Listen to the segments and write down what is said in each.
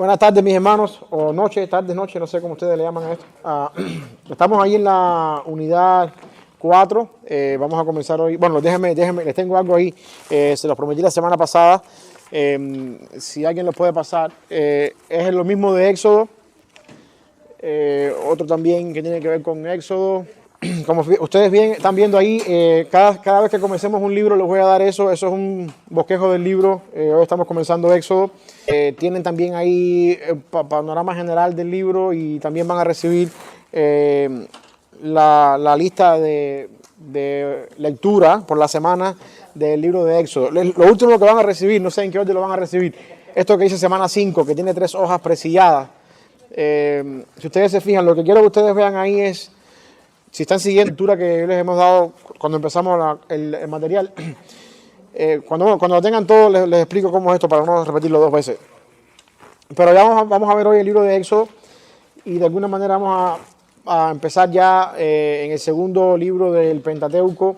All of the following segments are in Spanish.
Buenas tardes, mis hermanos, o noche, tarde, noche, no sé cómo ustedes le llaman a esto. Estamos ahí en la unidad 4. Vamos a comenzar hoy. Bueno, déjenme, les tengo algo ahí. Se los prometí la semana pasada. Si alguien lo puede pasar, es lo mismo de Éxodo. Otro también que tiene que ver con Éxodo. Como ustedes bien están viendo ahí, cada vez que comencemos un libro les voy a dar eso. Eso es un bosquejo del libro. Hoy estamos comenzando Éxodo. Tienen también ahí el panorama general del libro y también van a recibir la lista de lectura por la semana del libro de Éxodo. Lo último que van a recibir, no sé en qué orden lo van a recibir, esto que dice semana 5, que tiene 3 hojas presilladas. Si ustedes se fijan, lo que quiero que ustedes vean ahí es, si están siguiendo la lectura que les hemos dado cuando empezamos el material, cuando lo tengan todo les explico cómo es esto para no repetirlo 2 veces. Pero ya vamos a ver hoy el libro de Éxodo y de alguna manera vamos a empezar ya en el segundo libro del Pentateuco.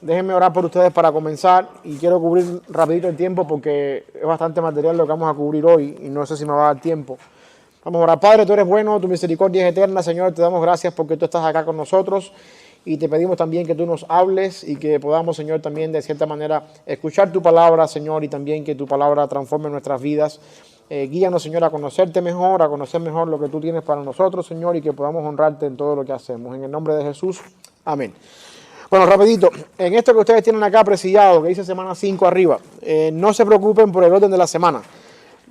Déjenme orar por ustedes para comenzar y quiero cubrir rapidito el tiempo porque es bastante material lo que vamos a cubrir hoy y no sé si me va a dar tiempo. Vamos a orar. Padre, tú eres bueno, tu misericordia es eterna, Señor, te damos gracias porque tú estás acá con nosotros y te pedimos también que tú nos hables y que podamos, Señor, también de cierta manera escuchar tu palabra, Señor, y también que tu palabra transforme nuestras vidas. Guíanos, Señor, a conocerte mejor, a conocer mejor lo que tú tienes para nosotros, Señor, y que podamos honrarte en todo lo que hacemos. En el nombre de Jesús, amén. Bueno, rapidito, en esto que ustedes tienen acá presillado, que dice semana 5 arriba, no se preocupen por el orden de la semana.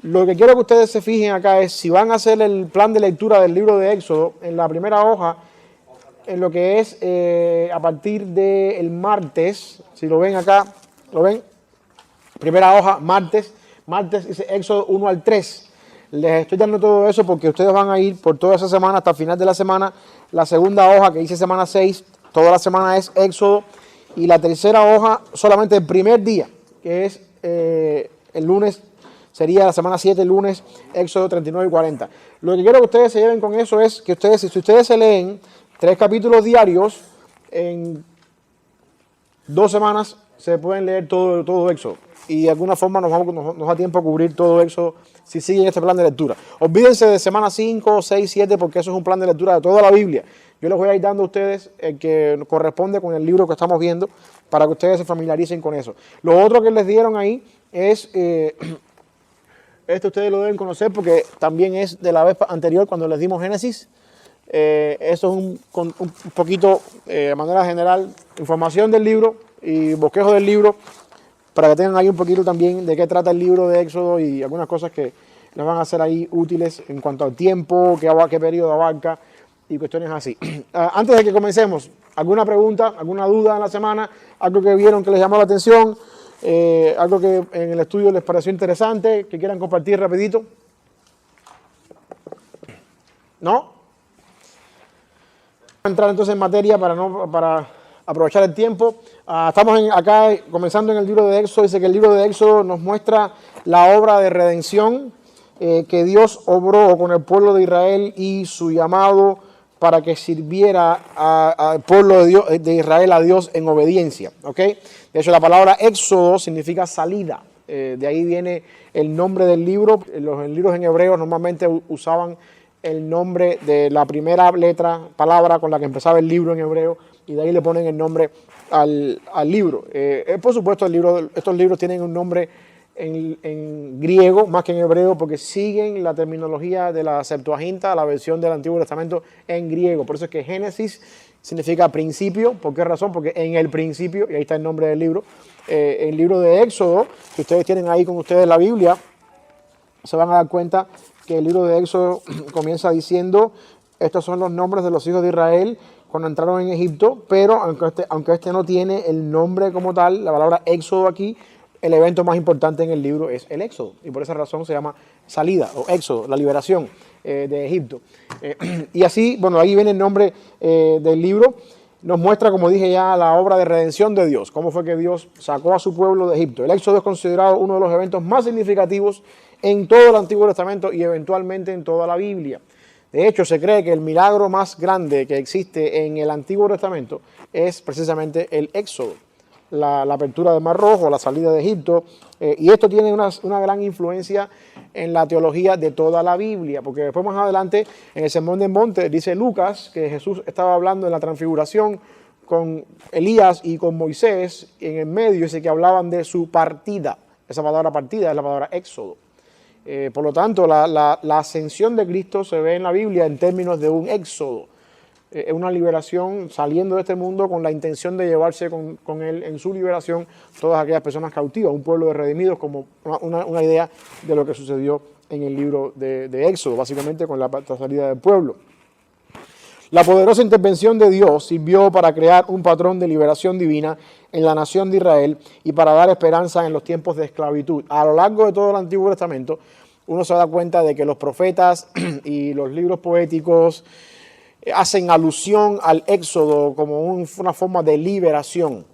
Lo que quiero que ustedes se fijen acá es, si van a hacer el plan de lectura del libro de Éxodo, en la primera hoja, en lo que es a partir del martes, si lo ven acá, ¿lo ven? Primera hoja, martes dice Éxodo 1 al 3. Les estoy dando todo eso porque ustedes van a ir por toda esa semana hasta el final de la semana. La segunda hoja que dice semana 6, toda la semana es Éxodo. Y la tercera hoja, solamente el primer día, que es el lunes, sería la semana 7, el lunes, Éxodo 39 y 40. Lo que quiero que ustedes se lleven con eso es que ustedes, si ustedes se leen 3 capítulos diarios, en 2 semanas se pueden leer todo Éxodo. Y de alguna forma nos da tiempo a cubrir todo Éxodo si siguen este plan de lectura. Olvídense de semana 5, 6, 7, porque eso es un plan de lectura de toda la Biblia. Yo les voy a ir dando a ustedes el que corresponde con el libro que estamos viendo para que ustedes se familiaricen con eso. Lo otro que les dieron ahí es... esto ustedes lo deben conocer porque también es de la vez anterior cuando les dimos Génesis. Eso es un poquito, de manera general, información del libro y bosquejo del libro para que tengan ahí un poquito también de qué trata el libro de Éxodo y algunas cosas que les van a ser ahí útiles en cuanto al tiempo, qué periodo abarca y cuestiones así. Antes de que comencemos, ¿alguna pregunta, alguna duda en la semana? ¿Algo que vieron que les llamó la atención? Algo que en el estudio les pareció interesante, que quieran compartir rapidito. ¿No? Vamos a entrar entonces en materia para aprovechar el tiempo. Estamos acá comenzando en el libro de Éxodo. Dice que el libro de Éxodo nos muestra la obra de redención que Dios obró con el pueblo de Israel y su llamado para que sirviera al pueblo de Israel a Dios en obediencia. ¿Okay? De hecho, la palabra Éxodo significa salida. De ahí viene el nombre del libro. Los libros en hebreo normalmente usaban el nombre de la primera palabra con la que empezaba el libro en hebreo, y de ahí le ponen el nombre al libro. Por supuesto, estos libros tienen un nombre en griego más que en hebreo porque siguen la terminología de la Septuaginta, la versión del Antiguo Testamento en griego. Por eso es que Génesis significa principio. ¿Por qué razón? Porque en el principio, y ahí está el nombre del libro, el libro de Éxodo, que ustedes tienen ahí con ustedes la Biblia, se van a dar cuenta que el libro de Éxodo comienza diciendo: estos son los nombres de los hijos de Israel cuando entraron en Egipto, pero aunque este no tiene el nombre como tal, la palabra Éxodo aquí, el evento más importante en el libro es el Éxodo, y por esa razón se llama salida o Éxodo, la liberación de Egipto. Y así, bueno, ahí viene el nombre del libro. Nos muestra, como dije ya, la obra de redención de Dios, cómo fue que Dios sacó a su pueblo de Egipto. El Éxodo es considerado uno de los eventos más significativos en todo el Antiguo Testamento y eventualmente en toda la Biblia. De hecho, se cree que el milagro más grande que existe en el Antiguo Testamento es precisamente el Éxodo. la apertura del Mar Rojo, la salida de Egipto, y esto tiene una gran influencia en la teología de toda la Biblia, porque después más adelante en el Sermón del Monte dice Lucas que Jesús estaba hablando en la transfiguración con Elías y con Moisés, y en el medio dice que hablaban de su partida. Esa palabra partida es la palabra éxodo. Por lo tanto, la ascensión de Cristo se ve en la Biblia en términos de un éxodo. Es una liberación saliendo de este mundo con la intención de llevarse con él en su liberación todas aquellas personas cautivas, un pueblo de redimidos, como una idea de lo que sucedió en el libro de Éxodo, básicamente con la salida del pueblo. La poderosa intervención de Dios sirvió para crear un patrón de liberación divina en la nación de Israel y para dar esperanza en los tiempos de esclavitud. A lo largo de todo el Antiguo Testamento, uno se da cuenta de que los profetas y los libros poéticos hacen alusión al éxodo como una forma de liberación.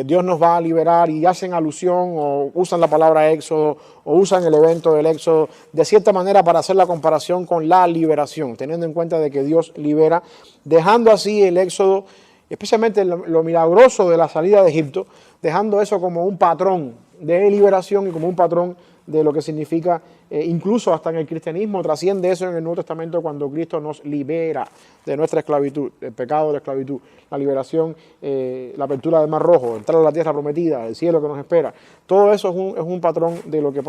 Dios nos va a liberar y hacen alusión o usan la palabra éxodo o usan el evento del éxodo de cierta manera para hacer la comparación con la liberación, teniendo en cuenta de que Dios libera, dejando así el éxodo, especialmente lo milagroso de la salida de Egipto, dejando eso como un patrón de liberación y como un patrón de lo que significa, incluso hasta en el cristianismo, trasciende eso en el Nuevo Testamento cuando Cristo nos libera de nuestra esclavitud, del pecado de la esclavitud, la liberación, la apertura del Mar Rojo, entrar a la tierra prometida, el cielo que nos espera. Todo eso es un patrón de lo que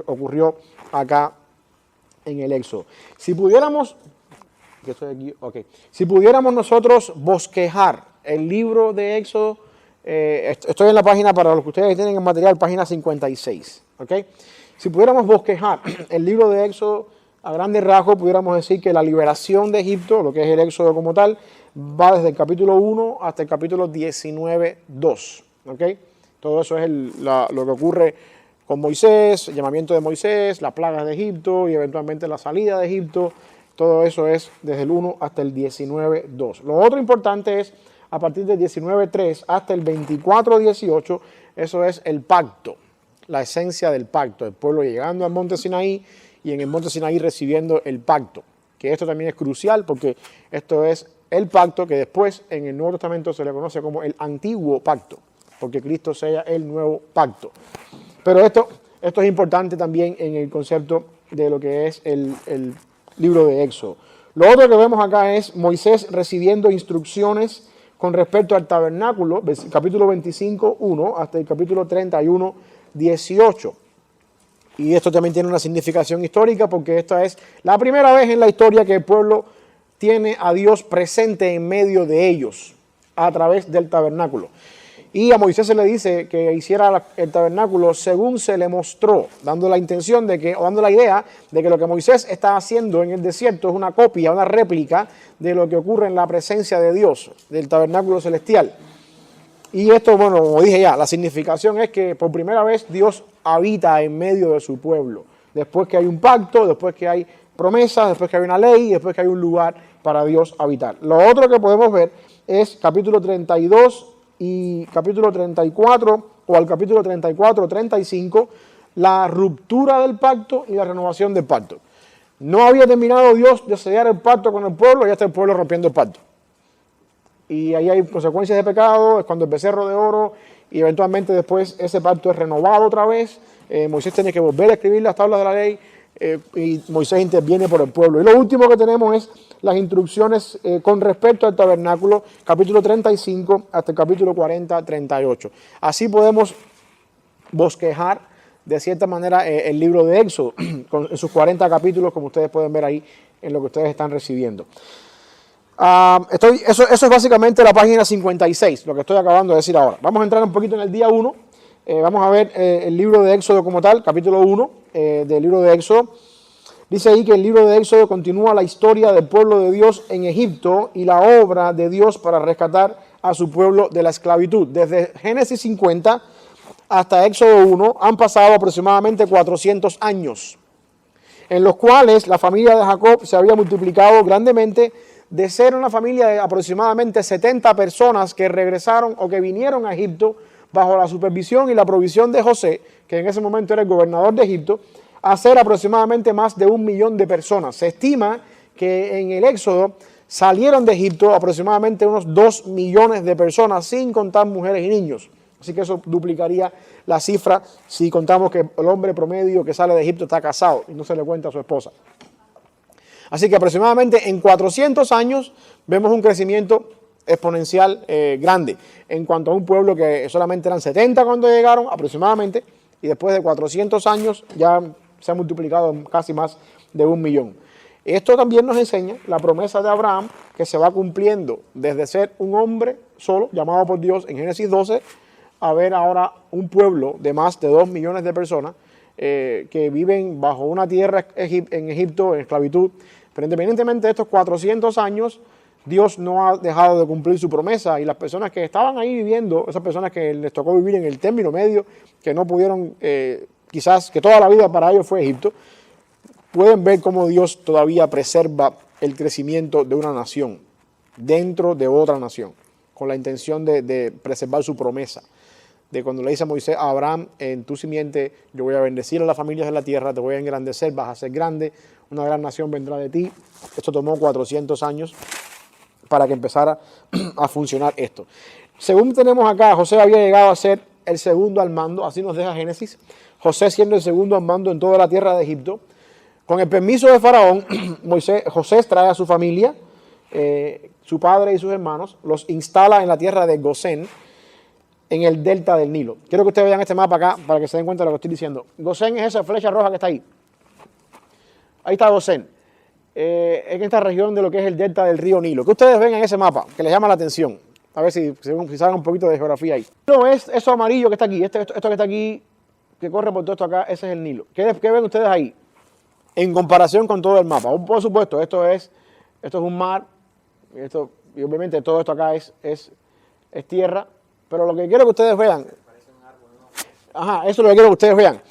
ocurrió acá en el Éxodo. Si pudiéramos nosotros bosquejar el libro de Éxodo, estoy en la página, para los que ustedes tienen el material, página 56, ¿ok? Si pudiéramos bosquejar el libro de Éxodo, a grandes rasgos pudiéramos decir que la liberación de Egipto, lo que es el Éxodo como tal, va desde el capítulo 1 hasta el capítulo 19:2, ¿ok? Todo eso es lo que ocurre con Moisés, el llamamiento de Moisés, las plagas de Egipto y eventualmente la salida de Egipto. Todo eso es desde el 1 hasta el 19:2. Lo otro importante es a partir del 19:3 hasta el 24:18, eso es el pacto, la esencia del pacto, el pueblo llegando al monte Sinaí y en el monte Sinaí recibiendo el pacto, que esto también es crucial porque esto es el pacto que después en el Nuevo Testamento se le conoce como el antiguo pacto, porque Cristo sella el nuevo pacto. Pero esto es importante también en el concepto de lo que es el libro de Éxodo. Lo otro que vemos acá es Moisés recibiendo instrucciones con respecto al tabernáculo, capítulo 25:1 hasta el capítulo 31:18. Y esto también tiene una significación histórica porque esta es la primera vez en la historia que el pueblo tiene a Dios presente en medio de ellos a través del tabernáculo. Y a Moisés se le dice que hiciera el tabernáculo según se le mostró, dando la intención dando la idea de que lo que Moisés está haciendo en el desierto es una copia, una réplica de lo que ocurre en la presencia de Dios, del tabernáculo celestial. Y esto, bueno, como dije ya, la significación es que por primera vez Dios habita en medio de su pueblo. Después que hay un pacto, después que hay promesas, después que hay una ley, después que hay un lugar para Dios habitar. Lo otro que podemos ver es capítulo 32 y capítulo 34, o al capítulo 34, 35, la ruptura del pacto y la renovación del pacto. No había terminado Dios de sellar el pacto con el pueblo, ya está el pueblo rompiendo el pacto. Y ahí hay consecuencias de pecado, es cuando el becerro de oro, y eventualmente después ese pacto es renovado otra vez. Moisés tiene que volver a escribir las tablas de la ley, y Moisés interviene por el pueblo. Y lo último que tenemos es las instrucciones con respecto al tabernáculo, capítulo 35 hasta el capítulo 40-38. Así podemos bosquejar de cierta manera el libro de Éxodo, en sus 40 capítulos, como ustedes pueden ver ahí en lo que ustedes están recibiendo. Eso es básicamente la página 56, lo que estoy acabando de decir ahora. Vamos a entrar un poquito en el día 1. Vamos a ver el libro de Éxodo como tal, capítulo 1 del libro de Éxodo. Dice ahí que el libro de Éxodo continúa la historia del pueblo de Dios en Egipto y la obra de Dios para rescatar a su pueblo de la esclavitud. Desde Génesis 50 hasta Éxodo 1 han pasado aproximadamente 400 años, en los cuales la familia de Jacob se había multiplicado grandemente, de ser una familia de aproximadamente 70 personas que regresaron o que vinieron a Egipto bajo la supervisión y la provisión de José, que en ese momento era el gobernador de Egipto, a ser aproximadamente más de 1 millón de personas. Se estima que en el Éxodo salieron de Egipto aproximadamente unos 2 millones de personas, sin contar mujeres y niños. Así que eso duplicaría la cifra si contamos que el hombre promedio que sale de Egipto está casado y no se le cuenta a su esposa. Así que aproximadamente en 400 años vemos un crecimiento exponencial grande en cuanto a un pueblo que solamente eran 70 cuando llegaron aproximadamente, y después de 400 años ya se ha multiplicado en casi más de 1 millón. Esto también nos enseña la promesa de Abraham, que se va cumpliendo desde ser un hombre solo, llamado por Dios en Génesis 12, a ver ahora un pueblo de más de 2 millones de personas que viven bajo una tierra en Egipto, en esclavitud. Pero independientemente de estos 400 años, Dios no ha dejado de cumplir su promesa, y las personas que estaban ahí viviendo, esas personas que les tocó vivir en el término medio, que no pudieron, quizás que toda la vida para ellos fue Egipto, pueden ver cómo Dios todavía preserva el crecimiento de una nación dentro de otra nación, con la intención de preservar su promesa. De cuando le dice a Moisés, a Abraham, en tu simiente yo voy a bendecir a las familias de la tierra, te voy a engrandecer, vas a ser grande, una gran nación vendrá de ti. Esto tomó 400 años para que empezara a funcionar esto. Según tenemos acá, José había llegado a ser el segundo al mando, así nos deja Génesis, José siendo el segundo al mando en toda la tierra de Egipto. Con el permiso de Faraón, José trae a su familia, su padre y sus hermanos, los instala en la tierra de Gosén, en el delta del Nilo. Quiero que ustedes vean este mapa acá para que se den cuenta de lo que estoy diciendo. Gosén es esa flecha roja que está ahí. Ahí está Gosén. En esta región de lo que es el delta del río Nilo. ¿Qué ustedes ven en ese mapa que les llama la atención? A ver si saben un poquito de geografía ahí. No es eso amarillo que está aquí, esto que está aquí, que corre por todo esto acá, ese es el Nilo. ¿Qué ven ustedes ahí? En comparación con todo el mapa. Por supuesto, esto es un mar, y obviamente todo esto acá es tierra, pero lo que quiero que ustedes vean, eso es lo que quiero que ustedes vean,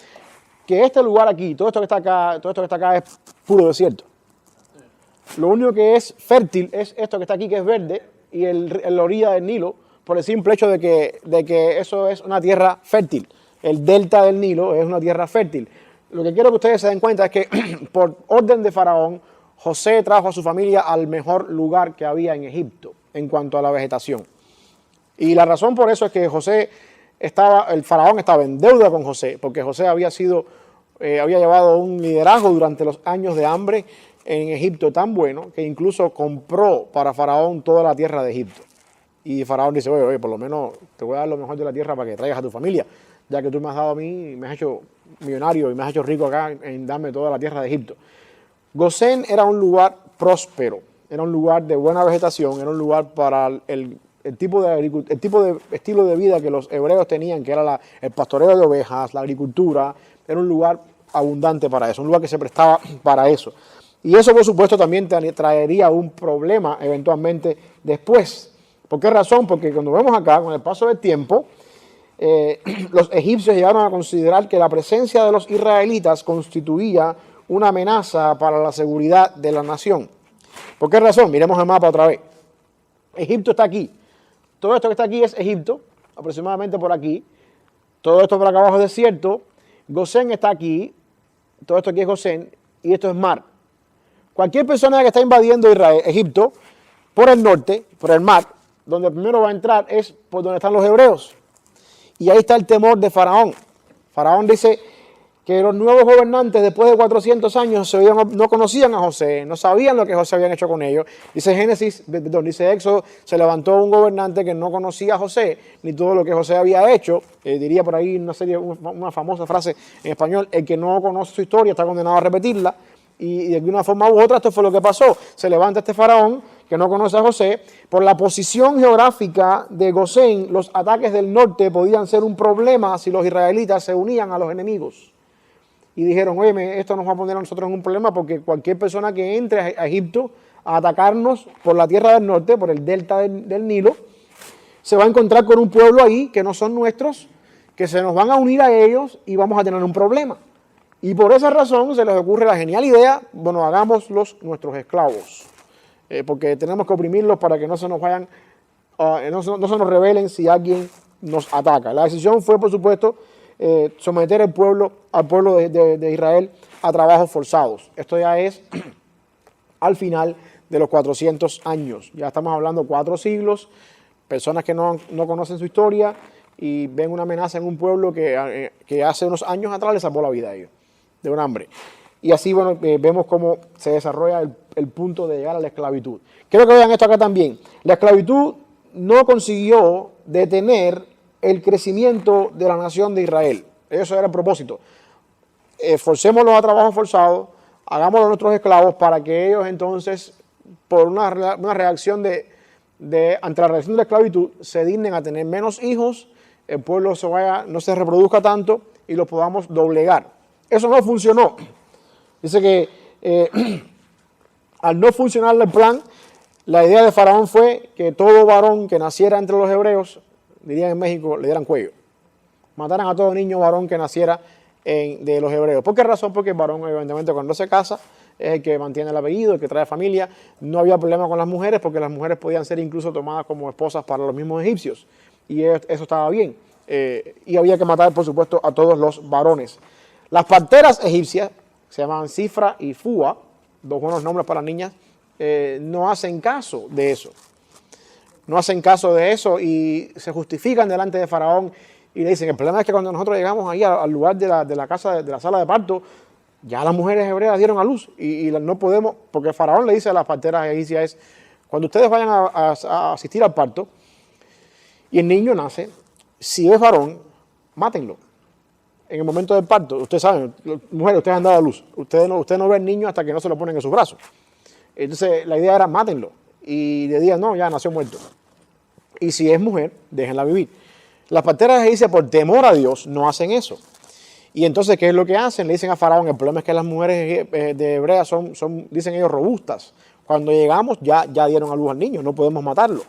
que este lugar aquí, todo esto que está acá es puro desierto. Lo único que es fértil es esto que está aquí, que es verde, y la orilla del Nilo, por el simple hecho de que eso es una tierra fértil. El delta del Nilo es una tierra fértil. Lo que quiero que ustedes se den cuenta es que por orden de Faraón, José trajo a su familia al mejor lugar que había en Egipto en cuanto a la vegetación. Y la razón por eso es que el Faraón estaba en deuda con José, porque José había llevado un liderazgo durante los años de hambre en Egipto tan bueno que incluso compró para Faraón toda la tierra de Egipto. Y Faraón dice, oye, por lo menos te voy a dar lo mejor de la tierra para que traigas a tu familia, ya que tú me has dado a mí, me has hecho millonario y me has hecho rico acá en darme toda la tierra de Egipto. Gosén era un lugar próspero, era un lugar de buena vegetación, era un lugar para el tipo de estilo de vida que los hebreos tenían, que era el pastoreo de ovejas, la agricultura. Era un lugar abundante para eso, un lugar que se prestaba para eso. Y eso, por supuesto, también traería un problema eventualmente después. ¿Por qué razón? Porque cuando vemos acá, con el paso del tiempo, los egipcios llegaron a considerar que la presencia de los israelitas constituía una amenaza para la seguridad de la nación. ¿Por qué razón? Miremos el mapa otra vez. Egipto está aquí. Todo esto que está aquí es Egipto, aproximadamente por aquí. Todo esto por acá abajo es desierto. Gosén está aquí. Todo esto aquí es Gosén. Y esto es mar. Cualquier persona que está invadiendo Egipto, por el norte, por el mar, donde primero va a entrar es por donde están los hebreos. Y ahí está el temor de Faraón. Faraón dice que los nuevos gobernantes después de 400 años no conocían a José, no sabían lo que José había hecho con ellos. Dice Éxodo, se levantó un gobernante que no conocía a José, ni todo lo que José había hecho. Diría por ahí una famosa frase en español, el que no conoce su historia está condenado a repetirla. Y de alguna forma u otra esto fue lo que pasó. Se levanta este faraón que no conoce a José. Por la posición geográfica de Gosén, los ataques del norte podían ser un problema si los israelitas se unían a los enemigos. Y dijeron, oye, esto nos va a poner a nosotros en un problema porque cualquier persona que entre a Egipto a atacarnos por la tierra del norte, por el delta del Nilo, se va a encontrar con un pueblo ahí que no son nuestros, que se nos van a unir a ellos y vamos a tener un problema. Y por esa razón se les ocurre la genial idea, bueno, hagámoslos nuestros esclavos, porque tenemos que oprimirlos para que no se nos vayan, no se nos rebelen si alguien nos ataca. La decisión fue, por supuesto, someter al pueblo de Israel a trabajos forzados. Esto ya es al final de los 400 años. Ya estamos hablando 4 siglos, personas que no conocen su historia, y ven una amenaza en un pueblo que hace unos años atrás les salvó la vida a ellos, de un hambre. Y así, bueno, vemos cómo se desarrolla el punto de llegar a la esclavitud. Quiero que vean esto acá también. La esclavitud no consiguió detener el crecimiento de la nación de Israel. Eso era el propósito. Forcémoslos a trabajo forzado, hagámoslos nuestros esclavos para que ellos entonces, por una reacción ante la reacción de la esclavitud, se dignen a tener menos hijos, el pueblo no se reproduzca tanto y los podamos doblegar. Eso no funcionó. Dice que al no funcionar el plan, la idea de Faraón fue que todo varón que naciera entre los hebreos, dirían en México, le dieran cuello. Mataran a todo niño varón que naciera de los hebreos. ¿Por qué razón? Porque el varón, evidentemente, cuando se casa, es el que mantiene el apellido, el que trae familia. No había problema con las mujeres, porque las mujeres podían ser incluso tomadas como esposas para los mismos egipcios. Y eso estaba bien. Y había que matar, por supuesto, a todos los varones. Las parteras egipcias, se llamaban Cifra y Fua, dos buenos nombres para niñas, no hacen caso de eso. No hacen caso de eso y se justifican delante de Faraón y le dicen, el problema es que cuando nosotros llegamos ahí al lugar de la casa, de la sala de parto, ya las mujeres hebreas dieron a luz y no podemos, porque Faraón le dice a las parteras egipcias, cuando ustedes vayan a asistir al parto y el niño nace, si es varón, mátenlo. En el momento del parto, ustedes saben, mujeres, ustedes han dado a luz, usted no ve al niño hasta que no se lo ponen en sus brazos. Entonces la idea era mátenlo y le digan, no, ya nació muerto. Y si es mujer, déjenla vivir. Las parteras egipcias, por temor a Dios, no hacen eso. Y entonces, ¿qué es lo que hacen? Le dicen a Faraón, el problema es que las mujeres de Hebrea son, dicen ellos, robustas. Cuando llegamos, ya dieron a luz al niño, no podemos matarlo.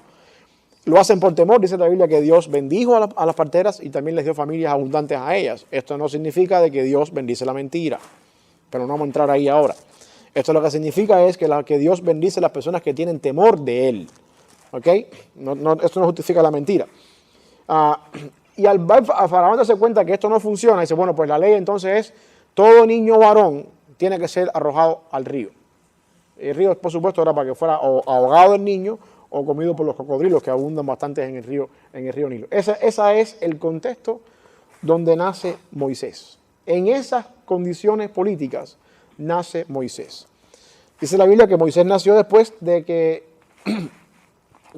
Lo hacen por temor, dice la Biblia, que Dios bendijo a las parteras y también les dio familias abundantes a ellas. Esto no significa de que Dios bendice la mentira, pero no vamos a entrar ahí ahora. Esto lo que significa es que Dios bendice a las personas que tienen temor de Él. ¿Ok? Esto no justifica la mentira. Y al Faraón darse cuenta que esto no funciona, dice, bueno, pues la ley entonces es, todo niño varón tiene que ser arrojado al río. El río, por supuesto, era para que fuera o ahogado el niño o comido por los cocodrilos que abundan bastante en el río Nilo. Ese es el contexto donde nace Moisés. En esas condiciones políticas nace Moisés. Dice la Biblia que Moisés nació después de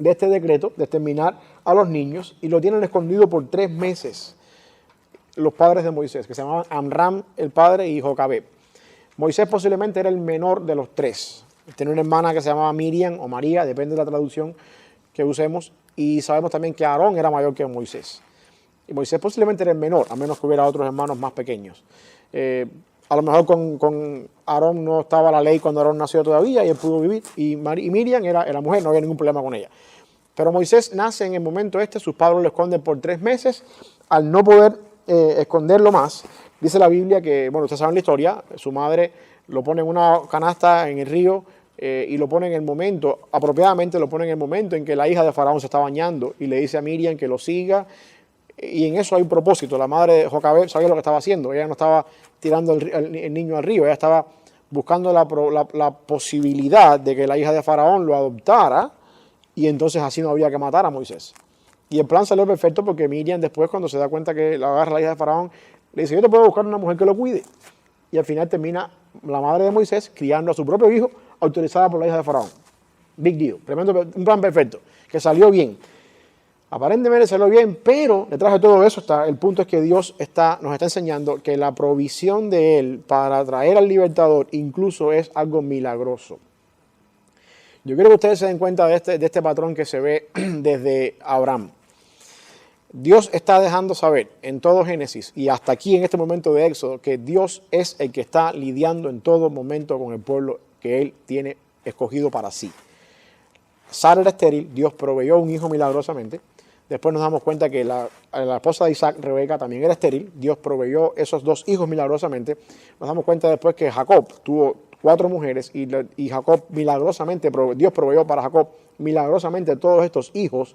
este decreto de exterminar a los niños y lo tienen escondido por 3 meses los padres de Moisés, que se llamaban Amram el padre y Jocabed. Moisés posiblemente era el menor de los 3. Tenía una hermana que se llamaba Miriam o María, depende de la traducción que usemos, y sabemos también que Aarón era mayor que Moisés. Y Moisés posiblemente era el menor, a menos que hubiera otros hermanos más pequeños. A lo mejor con Aarón no estaba la ley cuando Aarón nació todavía y él pudo vivir, y Miriam era mujer, no había ningún problema con ella. Pero Moisés nace en el momento sus padres lo esconden por 3 meses, al no poder esconderlo más, dice la Biblia que, bueno, ustedes saben la historia, su madre lo pone en una canasta en el río y lo pone en el momento, apropiadamente lo pone en el momento en que la hija de Faraón se está bañando y le dice a Miriam que lo siga, y en eso hay un propósito. La madre de Jocabed sabía lo que estaba haciendo, ella no estaba tirando el niño al río, ella estaba buscando la posibilidad de que la hija de Faraón lo adoptara y entonces así no había que matar a Moisés. Y el plan salió perfecto porque Miriam después, cuando se da cuenta que la agarra la hija de Faraón, le dice, yo te puedo buscar una mujer que lo cuide. Y al final termina la madre de Moisés criando a su propio hijo, autorizada por la hija de Faraón. Big deal, un plan perfecto, que salió bien. Aparentemente salió bien, pero detrás de todo eso el punto es que Dios nos está enseñando que la provisión de Él para traer al libertador incluso es algo milagroso. Yo quiero que ustedes se den cuenta de este patrón que se ve desde Abraham. Dios está dejando saber en todo Génesis y hasta aquí en este momento de Éxodo que Dios es el que está lidiando en todo momento con el pueblo que Él tiene escogido para sí. Sara era estéril, Dios proveyó un hijo milagrosamente. Después nos damos cuenta que la esposa de Isaac, Rebeca, también era estéril. Dios proveyó esos 2 hijos milagrosamente. Nos damos cuenta después que Jacob tuvo 4 mujeres y Jacob milagrosamente, Dios proveyó para Jacob milagrosamente todos estos hijos.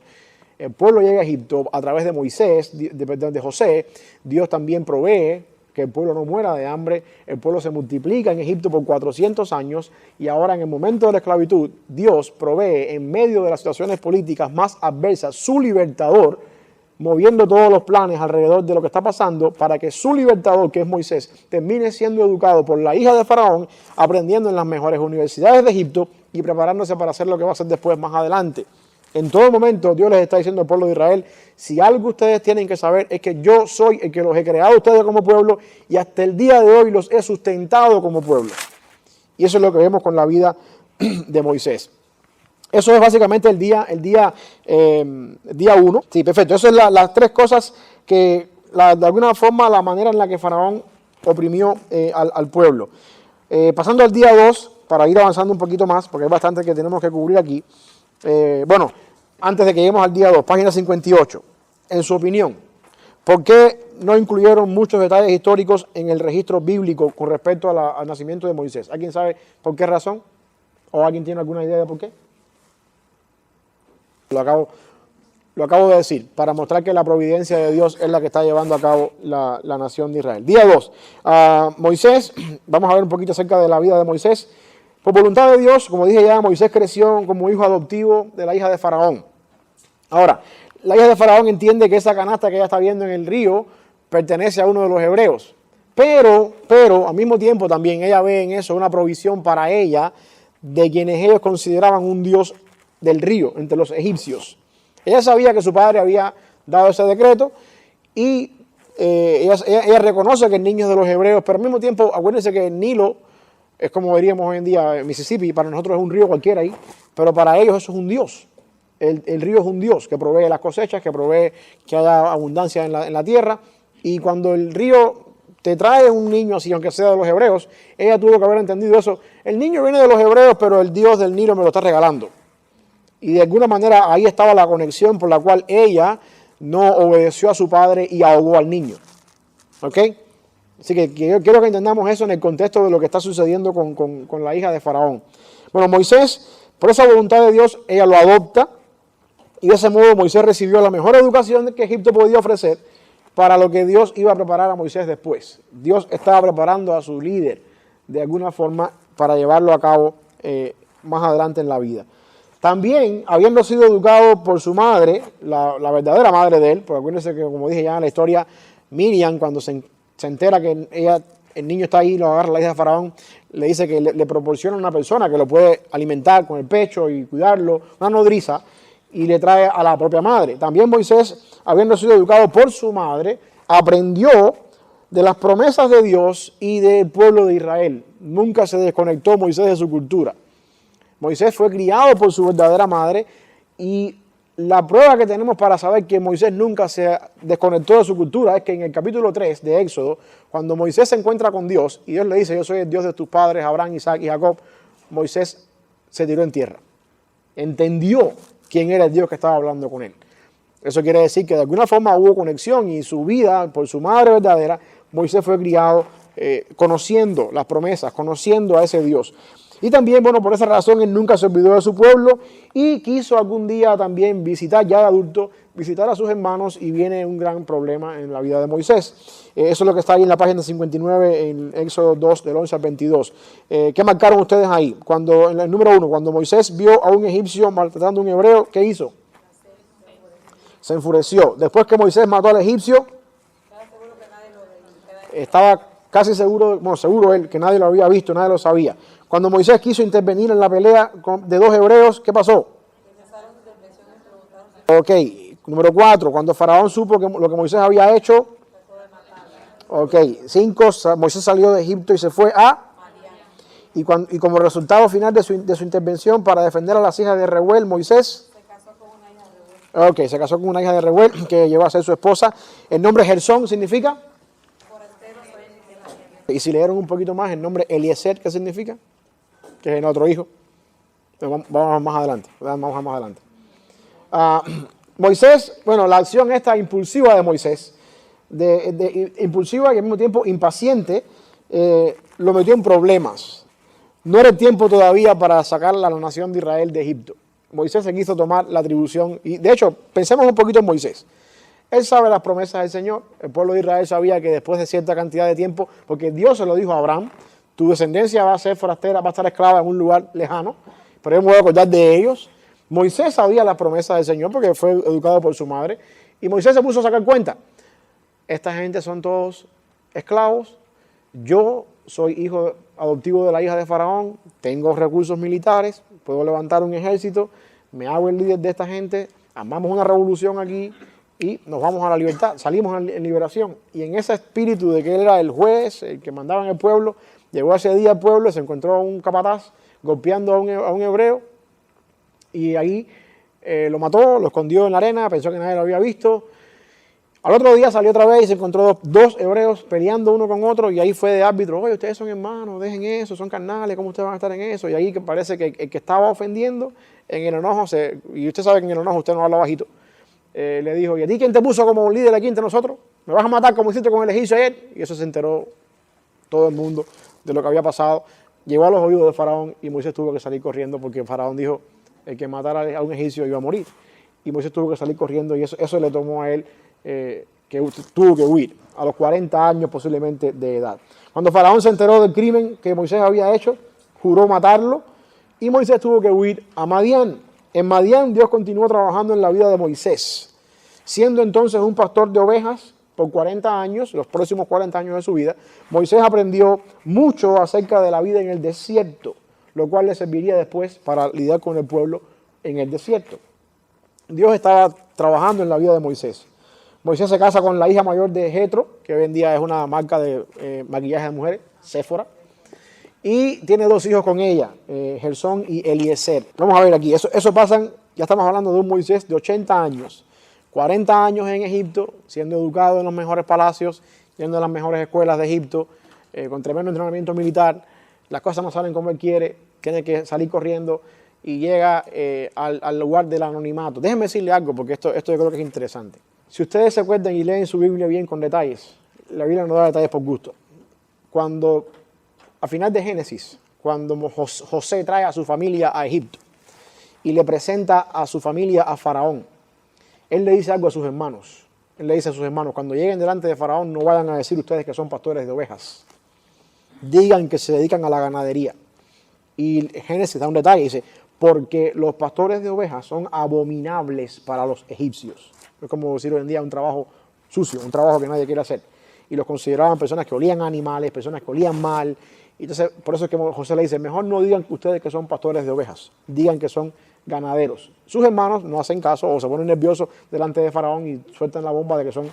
El pueblo llega a Egipto a través de Moisés, de José. Dios también provee que el pueblo no muera de hambre. El pueblo se multiplica en Egipto por 400 años y ahora en el momento de la esclavitud, Dios provee en medio de las situaciones políticas más adversas su libertador, moviendo todos los planes alrededor de lo que está pasando para que su libertador, que es Moisés, termine siendo educado por la hija de Faraón, aprendiendo en las mejores universidades de Egipto y preparándose para hacer lo que va a hacer después, más adelante. En todo momento Dios les está diciendo al pueblo de Israel, si algo ustedes tienen que saber es que yo soy el que los he creado a ustedes como pueblo y hasta el día de hoy los he sustentado como pueblo. Y eso es lo que vemos con la vida de Moisés. Eso es básicamente el día 1. Sí, perfecto. Eso es las tres cosas que, de alguna forma, la manera en la que Faraón oprimió al pueblo. Pasando al día 2, para ir avanzando un poquito más, porque hay bastante que tenemos que cubrir aquí. Bueno, antes de que lleguemos al día 2, página 58. En su opinión, ¿por qué no incluyeron muchos detalles históricos en el registro bíblico con respecto al nacimiento de Moisés? ¿Alguien sabe por qué razón? ¿O alguien tiene alguna idea de por qué? Lo acabo de decir, para mostrar que la providencia de Dios es la que está llevando a cabo la nación de Israel. Día 2. Moisés, vamos a ver un poquito acerca de la vida de Moisés. Por voluntad de Dios, como dije ya, Moisés creció como hijo adoptivo de la hija de Faraón. Ahora, la hija de Faraón entiende que esa canasta que ella está viendo en el río pertenece a uno de los hebreos. Pero, al mismo tiempo también ella ve en eso una provisión para ella de quienes ellos consideraban un dios del río, entre los egipcios. Ella sabía que su padre había dado ese decreto y ella reconoce que el niño es de los hebreos, pero al mismo tiempo, acuérdense que el Nilo es como veríamos hoy en día Mississippi, para nosotros es un río cualquiera ahí, pero para ellos eso es un dios. El río es un dios que provee las cosechas, que provee que haya abundancia en la tierra, y cuando el río te trae un niño así, aunque sea de los hebreos, ella tuvo que haber entendido eso. El niño viene de los hebreos, pero el dios del Nilo me lo está regalando. Y de alguna manera ahí estaba la conexión por la cual ella no obedeció a su padre y ahogó al niño. ¿Ok? Así que quiero que entendamos eso en el contexto de lo que está sucediendo con la hija de Faraón. Bueno, Moisés, por esa voluntad de Dios, ella lo adopta. Y de ese modo Moisés recibió la mejor educación que Egipto podía ofrecer para lo que Dios iba a preparar a Moisés después. Dios estaba preparando a su líder de alguna forma para llevarlo a cabo más adelante en la vida. También, habiendo sido educado por su madre, la verdadera madre de él, porque acuérdense que, como dije ya en la historia, Miriam, cuando se entera que el niño está ahí, lo agarra la hija de Faraón, le dice que le proporciona una persona que lo puede alimentar con el pecho y cuidarlo, una nodriza, y le trae a la propia madre. También Moisés, habiendo sido educado por su madre, aprendió de las promesas de Dios y del pueblo de Israel. Nunca se desconectó Moisés de su cultura. Moisés fue criado por su verdadera madre y la prueba que tenemos para saber que Moisés nunca se desconectó de su cultura es que en el capítulo 3 de Éxodo, cuando Moisés se encuentra con Dios y Dios le dice, yo soy el Dios de tus padres, Abraham, Isaac y Jacob, Moisés se tiró en tierra. Entendió quién era el Dios que estaba hablando con él. Eso quiere decir que de alguna forma hubo conexión y su vida, por su madre verdadera, Moisés fue criado conociendo las promesas, conociendo a ese Dios. Y también, bueno, por esa razón él nunca se olvidó de su pueblo y quiso algún día también visitar, ya de adulto, visitar a sus hermanos, y viene un gran problema en la vida de Moisés. Eso es lo que está ahí en la página 59, en Éxodo 2, del 11 al 22. ¿Qué marcaron ustedes ahí? Cuando, en el número 1, cuando Moisés vio a un egipcio maltratando a un hebreo, ¿qué hizo? Se enfureció. Después que Moisés mató al egipcio, estaba casi seguro, bueno, seguro él, que nadie lo había visto, nadie lo sabía. Cuando Moisés quiso intervenir en la pelea de dos hebreos, ¿qué pasó? Ok, número 4, cuando Faraón supo que lo que Moisés había hecho. Ok, 5, Moisés salió de Egipto y se fue a. Y como resultado final de su intervención para defender a las hijas de Reuel, Moisés. Ok, se casó con una hija de Reuel que llegó a ser su esposa. El nombre Gersón significa. Y si leyeron un poquito más, el nombre Eliezer, ¿qué significa? Que es otro hijo. Vamos más adelante. Moisés, bueno, la acción esta impulsiva de Moisés, impulsiva y al mismo tiempo impaciente, lo metió en problemas. No era el tiempo todavía para sacar a la nación de Israel de Egipto. Moisés se quiso tomar la atribución, y de hecho, pensemos un poquito en Moisés. Él sabe las promesas del Señor. El pueblo de Israel sabía que después de cierta cantidad de tiempo, porque Dios se lo dijo a Abraham, tu descendencia va a ser forastera, va a estar esclava en un lugar lejano, pero yo me voy a acordar de ellos. Moisés sabía las promesas del Señor porque fue educado por su madre Y Moisés se puso a sacar cuenta. Esta gente son todos esclavos. Yo soy hijo adoptivo de la hija de Faraón. Tengo recursos militares. Puedo levantar un ejército. Me hago el líder de esta gente. Armamos una revolución aquí y nos vamos a la libertad. Salimos en liberación. Y en ese espíritu de que él era el juez, el que mandaba en el pueblo, llegó ese día al pueblo, se encontró a un capataz golpeando a un hebreo. Y ahí lo mató, lo escondió en la arena, pensó que nadie lo había visto. Al otro día salió otra vez y se encontró dos hebreos peleando uno con otro y ahí fue de árbitro. Oye, ustedes son hermanos, dejen eso, son carnales, ¿cómo ustedes van a estar en eso? Y ahí que parece que el que estaba ofendiendo en el enojo, y usted sabe que en el enojo usted no habla bajito, le dijo, ¿y a ti quién te puso como líder aquí entre nosotros? ¿Me vas a matar como hiciste con el egipcio ayer? Y eso se enteró todo el mundo de lo que había pasado. Llegó a los oídos de Faraón y Moisés tuvo que salir corriendo porque Faraón dijo, el que matara a un egipcio iba a morir. Y Moisés tuvo que salir corriendo y eso le tomó a él que tuvo que huir a los 40 años posiblemente de edad. Cuando Faraón se enteró del crimen que Moisés había hecho, juró matarlo y Moisés tuvo que huir a Madián. En Madián Dios continuó trabajando en la vida de Moisés, siendo entonces un pastor de ovejas por 40 años, los próximos 40 años de su vida. Moisés aprendió mucho acerca de la vida en el desierto, lo cual le serviría después para lidiar con el pueblo en el desierto. Dios estaba trabajando en la vida de Moisés. Moisés se casa con la hija mayor de Jetro, que hoy en día es una marca de maquillaje de mujeres, Séfora, y tiene dos hijos con ella, Gersón y Eliezer. Vamos a ver aquí, eso pasan, ya estamos hablando de un Moisés de 80 años, 40 años en Egipto, siendo educado en los mejores palacios, yendo a las mejores escuelas de Egipto, con tremendo entrenamiento militar. Las cosas no salen como él quiere, tiene que salir corriendo y llega al lugar del anonimato. Déjenme decirle algo, porque esto yo creo que es interesante. Si ustedes se acuerdan y leen su Biblia bien con detalles, la Biblia no da detalles por gusto. Cuando, a final de Génesis, cuando José trae a su familia a Egipto y le presenta a su familia a Faraón, él le dice algo a sus hermanos. Él le dice a sus hermanos, cuando lleguen delante de Faraón, no vayan a decir ustedes que son pastores de ovejas. Digan que se dedican a la ganadería. Y Génesis da un detalle, dice, porque los pastores de ovejas son abominables para los egipcios. Es como decir hoy en día un trabajo sucio, un trabajo que nadie quiere hacer. Y los consideraban personas que olían animales, personas que olían mal. Entonces, por eso es que José le dice, mejor no digan ustedes que son pastores de ovejas, digan que son ganaderos. Sus hermanos no hacen caso o se ponen nerviosos delante de Faraón y sueltan la bomba de que son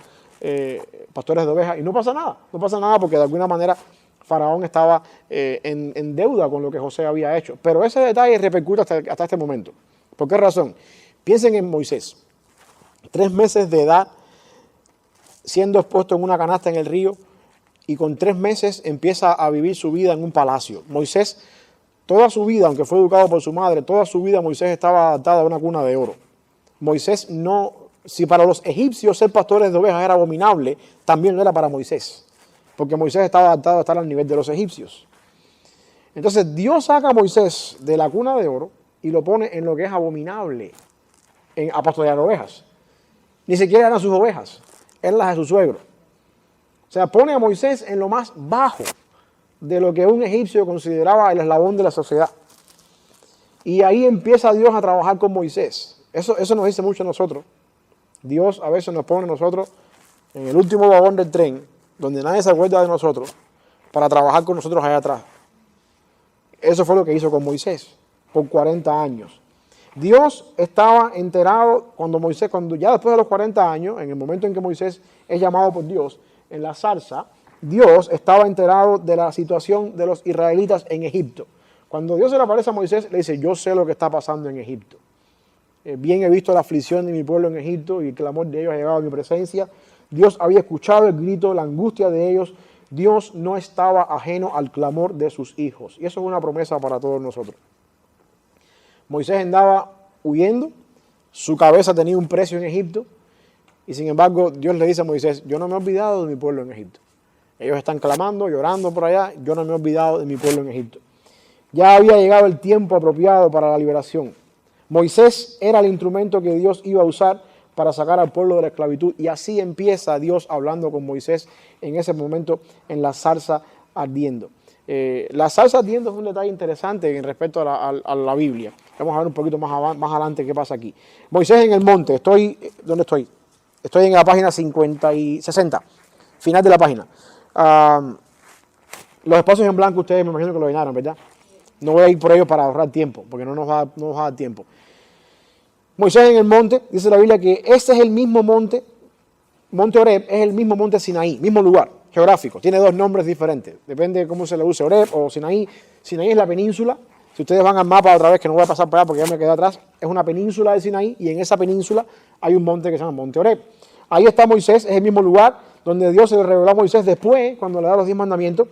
pastores de ovejas. Y no pasa nada porque de alguna manera Faraón estaba en deuda con lo que José había hecho. Pero ese detalle repercute hasta este momento. ¿Por qué razón? Piensen en Moisés. 3 meses de edad, siendo expuesto en una canasta en el río, y con 3 meses empieza a vivir su vida en un palacio. Moisés, toda su vida, aunque fue educado por su madre, toda su vida Moisés estaba adaptado a una cuna de oro. Moisés no, si para los egipcios ser pastores de ovejas era abominable, también lo era para Moisés, porque Moisés estaba adaptado a estar al nivel de los egipcios. Entonces Dios saca a Moisés de la cuna de oro y lo pone en lo que es abominable, a pastorear ovejas. Ni siquiera eran sus ovejas, eran las de su suegro. O sea, pone a Moisés en lo más bajo de lo que un egipcio consideraba el eslabón de la sociedad. Y ahí empieza Dios a trabajar con Moisés. Eso nos dice mucho a nosotros. Dios a veces nos pone a nosotros en el último vagón del tren, donde nadie se acuerda de nosotros, para trabajar con nosotros allá atrás. Eso fue lo que hizo con Moisés por 40 años. Dios estaba enterado cuando ya después de los 40 años, en el momento en que Moisés es llamado por Dios en la zarza, Dios estaba enterado de la situación de los israelitas en Egipto. Cuando Dios se le aparece a Moisés, le dice, yo sé lo que está pasando en Egipto. Bien he visto la aflicción de mi pueblo en Egipto y el clamor de ellos ha llegado a mi presencia. Dios había escuchado el grito, la angustia de ellos. Dios no estaba ajeno al clamor de sus hijos. Y eso es una promesa para todos nosotros. Moisés andaba huyendo, su cabeza tenía un precio en Egipto, y sin embargo Dios le dice a Moisés, yo no me he olvidado de mi pueblo en Egipto. Ellos están clamando, llorando por allá, yo no me he olvidado de mi pueblo en Egipto. Ya había llegado el tiempo apropiado para la liberación. Moisés era el instrumento que Dios iba a usar para sacar al pueblo de la esclavitud, y así empieza Dios hablando con Moisés en ese momento en la zarza ardiendo. La zarza ardiendo es un detalle interesante en respecto a la Biblia. Vamos a ver un poquito más adelante qué pasa aquí. Moisés en el monte, ¿dónde estoy? Estoy en la página 50 y 60, final de la página. Los espacios en blanco ustedes me imagino que lo llenaron, ¿verdad? No voy a ir por ellos para ahorrar tiempo, porque no nos va a dar tiempo. Moisés en el monte, dice la Biblia que este es el mismo monte, Monte Horeb es el mismo monte Sinaí, mismo lugar geográfico, tiene dos nombres diferentes, depende de cómo se le use, Horeb o Sinaí. Sinaí es la península, si ustedes van al mapa otra vez, que no voy a pasar por allá porque ya me quedé atrás, es una península de Sinaí y en esa península hay un monte que se llama Monte Horeb. Ahí está Moisés, es el mismo lugar donde Dios se le reveló a Moisés después, cuando le da los 10 mandamientos.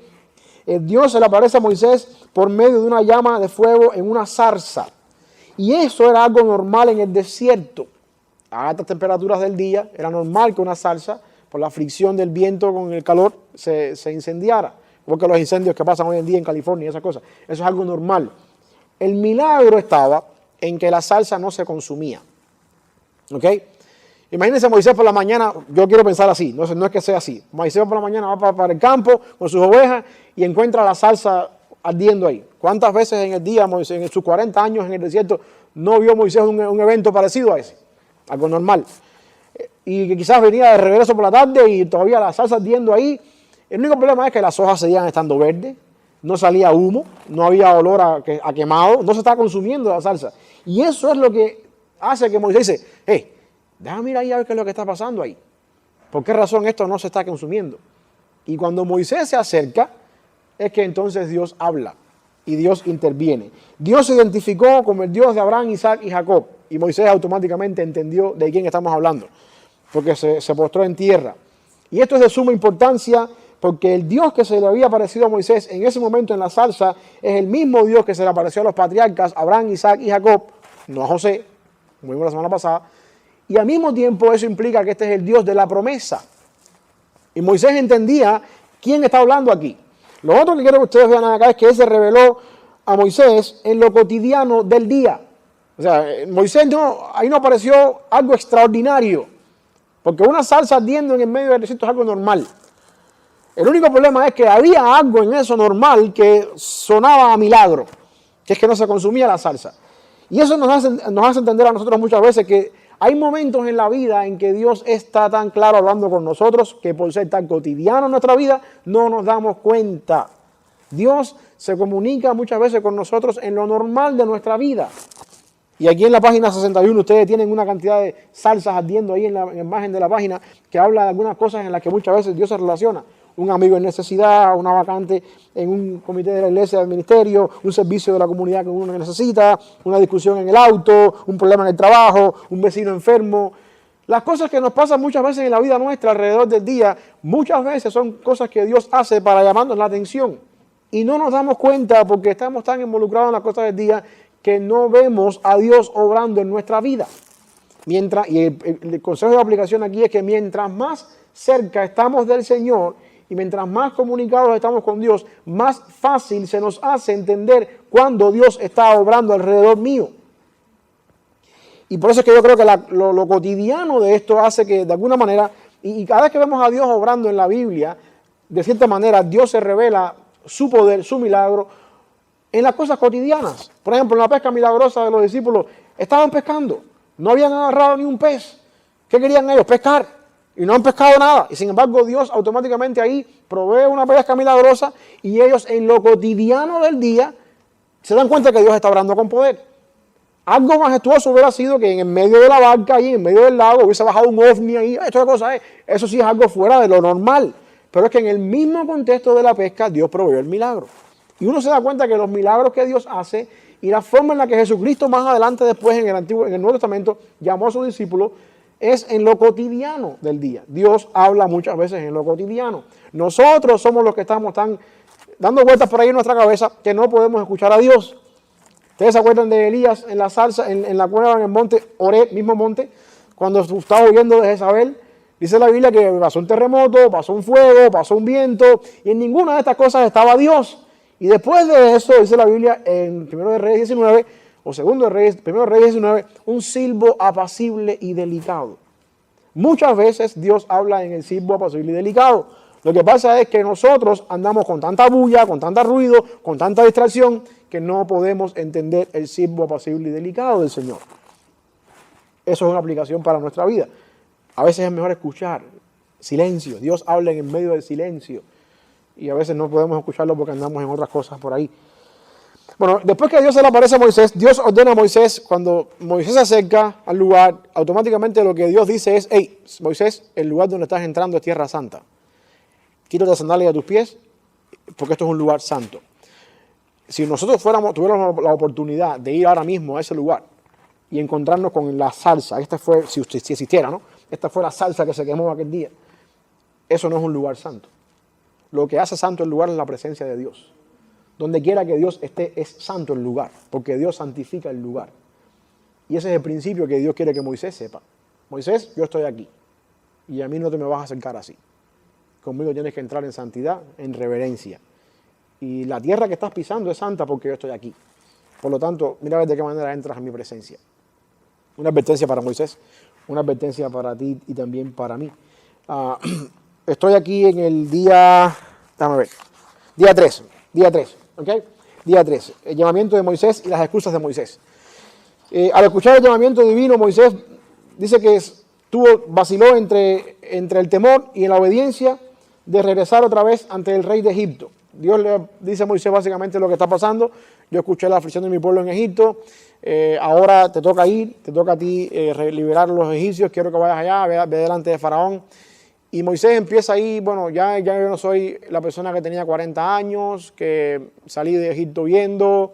Dios se le aparece a Moisés por medio de una llama de fuego en una zarza. Y eso era algo normal en el desierto. A altas temperaturas del día era normal que una zarza, por la fricción del viento con el calor, se incendiara. Porque los incendios que pasan hoy en día en California y esas cosas. Eso es algo normal. El milagro estaba en que la zarza no se consumía. ¿Ok? Imagínense Moisés por la mañana, yo quiero pensar así, no es que sea así. Moisés por la mañana va para el campo con sus ovejas y encuentra la zarza ardiendo ahí. ¿Cuántas veces en el día, Moisés, en sus 40 años en el desierto, no vio Moisés un evento parecido a ese? Algo normal. Y que quizás venía de regreso por la tarde y todavía la zarza ardiendo ahí. El único problema es que las hojas seguían estando verdes, no salía humo, no había olor a quemado, no se estaba consumiendo la zarza. Y eso es lo que hace que Moisés dice, hey, déjame ir ahí a ver qué es lo que está pasando ahí. ¿Por qué razón esto no se está consumiendo? Y cuando Moisés se acerca, es que entonces Dios habla y Dios interviene. Dios se identificó como el Dios de Abraham, Isaac y Jacob. Y Moisés automáticamente entendió de quién estamos hablando, porque se postró en tierra. Y esto es de suma importancia porque el Dios que se le había aparecido a Moisés en ese momento en la zarza es el mismo Dios que se le apareció a los patriarcas, Abraham, Isaac y Jacob, no a José, como vimos la semana pasada. Y al mismo tiempo eso implica que este es el Dios de la promesa. Y Moisés entendía quién está hablando aquí. Lo otro que quiero que ustedes vean acá es que él se reveló a Moisés en lo cotidiano del día. O sea, Moisés ahí no apareció algo extraordinario. Porque una zarza ardiendo en el medio del desierto es algo normal. El único problema es que había algo en eso normal que sonaba a milagro. Que es que no se consumía la zarza. Y eso nos hace entender a nosotros muchas veces que hay momentos en la vida en que Dios está tan claro hablando con nosotros que por ser tan cotidiano en nuestra vida no nos damos cuenta. Dios se comunica muchas veces con nosotros en lo normal de nuestra vida. Y aquí en la página 61 ustedes tienen una cantidad de zarzas ardiendo ahí en la imagen de la página que habla de algunas cosas en las que muchas veces Dios se relaciona. Un amigo en necesidad, una vacante en un comité de la iglesia, del ministerio, un servicio de la comunidad que uno necesita, una discusión en el auto, un problema en el trabajo, un vecino enfermo. Las cosas que nos pasan muchas veces en la vida nuestra alrededor del día, muchas veces son cosas que Dios hace para llamarnos la atención. Y no nos damos cuenta porque estamos tan involucrados en las cosas del día que no vemos a Dios obrando en nuestra vida. Y el consejo de aplicación aquí es que mientras más cerca estamos del Señor, y mientras más comunicados estamos con Dios, más fácil se nos hace entender cuando Dios está obrando alrededor mío. Y por eso es que yo creo que lo cotidiano de esto hace que de alguna manera, y cada vez que vemos a Dios obrando en la Biblia, de cierta manera Dios se revela su poder, su milagro, en las cosas cotidianas. Por ejemplo, en la pesca milagrosa de los discípulos, estaban pescando, no habían agarrado ni un pez. ¿Qué querían ellos? Pescar. Y no han pescado nada. Y sin embargo, Dios automáticamente ahí provee una pesca milagrosa y ellos en lo cotidiano del día se dan cuenta que Dios está obrando con poder. Algo majestuoso hubiera sido que en medio de la barca, ahí en medio del lago, hubiese bajado un ovni ahí. Esto cosa es. Eso sí es algo fuera de lo normal. Pero es que en el mismo contexto de la pesca, Dios proveyó el milagro. Y uno se da cuenta que los milagros que Dios hace y la forma en la que Jesucristo más adelante después en el Nuevo Testamento llamó a sus discípulos es en lo cotidiano del día. Dios habla muchas veces en lo cotidiano. Nosotros somos los que estamos tan dando vueltas por ahí en nuestra cabeza que no podemos escuchar a Dios. ¿Ustedes se acuerdan de Elías en la zarza, en la cueva, en el monte Horeb, mismo monte, cuando estaba huyendo de Jezabel? Dice la Biblia que pasó un terremoto, pasó un fuego, pasó un viento, y en ninguna de estas cosas estaba Dios. Y después de eso, dice la Biblia en 1 de Reyes 19, o 2 de Reyes, 1 de Reyes 19, un silbo apacible y delicado. Muchas veces Dios habla en el silbo apacible y delicado. Lo que pasa es que nosotros andamos con tanta bulla, con tanto ruido, con tanta distracción, que no podemos entender el silbo apacible y delicado del Señor. Eso es una aplicación para nuestra vida. A veces es mejor escuchar. Silencio. Dios habla en medio del silencio. Y a veces no podemos escucharlo porque andamos en otras cosas por ahí. Bueno, después que Dios se le aparece a Moisés, Dios ordena a Moisés, cuando Moisés se acerca al lugar, automáticamente lo que Dios dice es: hey, Moisés, el lugar donde estás entrando es tierra santa. Quítate las sandalias de tus pies, porque esto es un lugar santo. Si nosotros tuviéramos la oportunidad de ir ahora mismo a ese lugar y encontrarnos con la salsa, esta fue, si existiera, ¿no? Esta fue la salsa que se quemó aquel día. Eso no es un lugar santo. Lo que hace santo el lugar es la presencia de Dios. Donde quiera que Dios esté, es santo el lugar, porque Dios santifica el lugar. Y ese es el principio que Dios quiere que Moisés sepa. Moisés, yo estoy aquí, y a mí no te me vas a acercar así. Conmigo tienes que entrar en santidad, en reverencia. Y la tierra que estás pisando es santa porque yo estoy aquí. Por lo tanto, mira de qué manera entras a mi presencia. Una advertencia para Moisés, una advertencia para ti y también para mí. Estoy aquí en el día, déjame ver, día 3, ¿ok? Día 3, el llamamiento de Moisés y las excusas de Moisés. Al escuchar el llamamiento divino, Moisés dice que vaciló entre el temor y en la obediencia de regresar otra vez ante el rey de Egipto. Dios le dice a Moisés básicamente lo que está pasando. Yo escuché la aflicción de mi pueblo en Egipto, ahora te toca ir, te toca a ti liberar a los egipcios, quiero que vayas allá, ve delante de Faraón. Y Moisés empieza ahí, bueno, ya yo no soy la persona que tenía 40 años, que salí de Egipto viendo,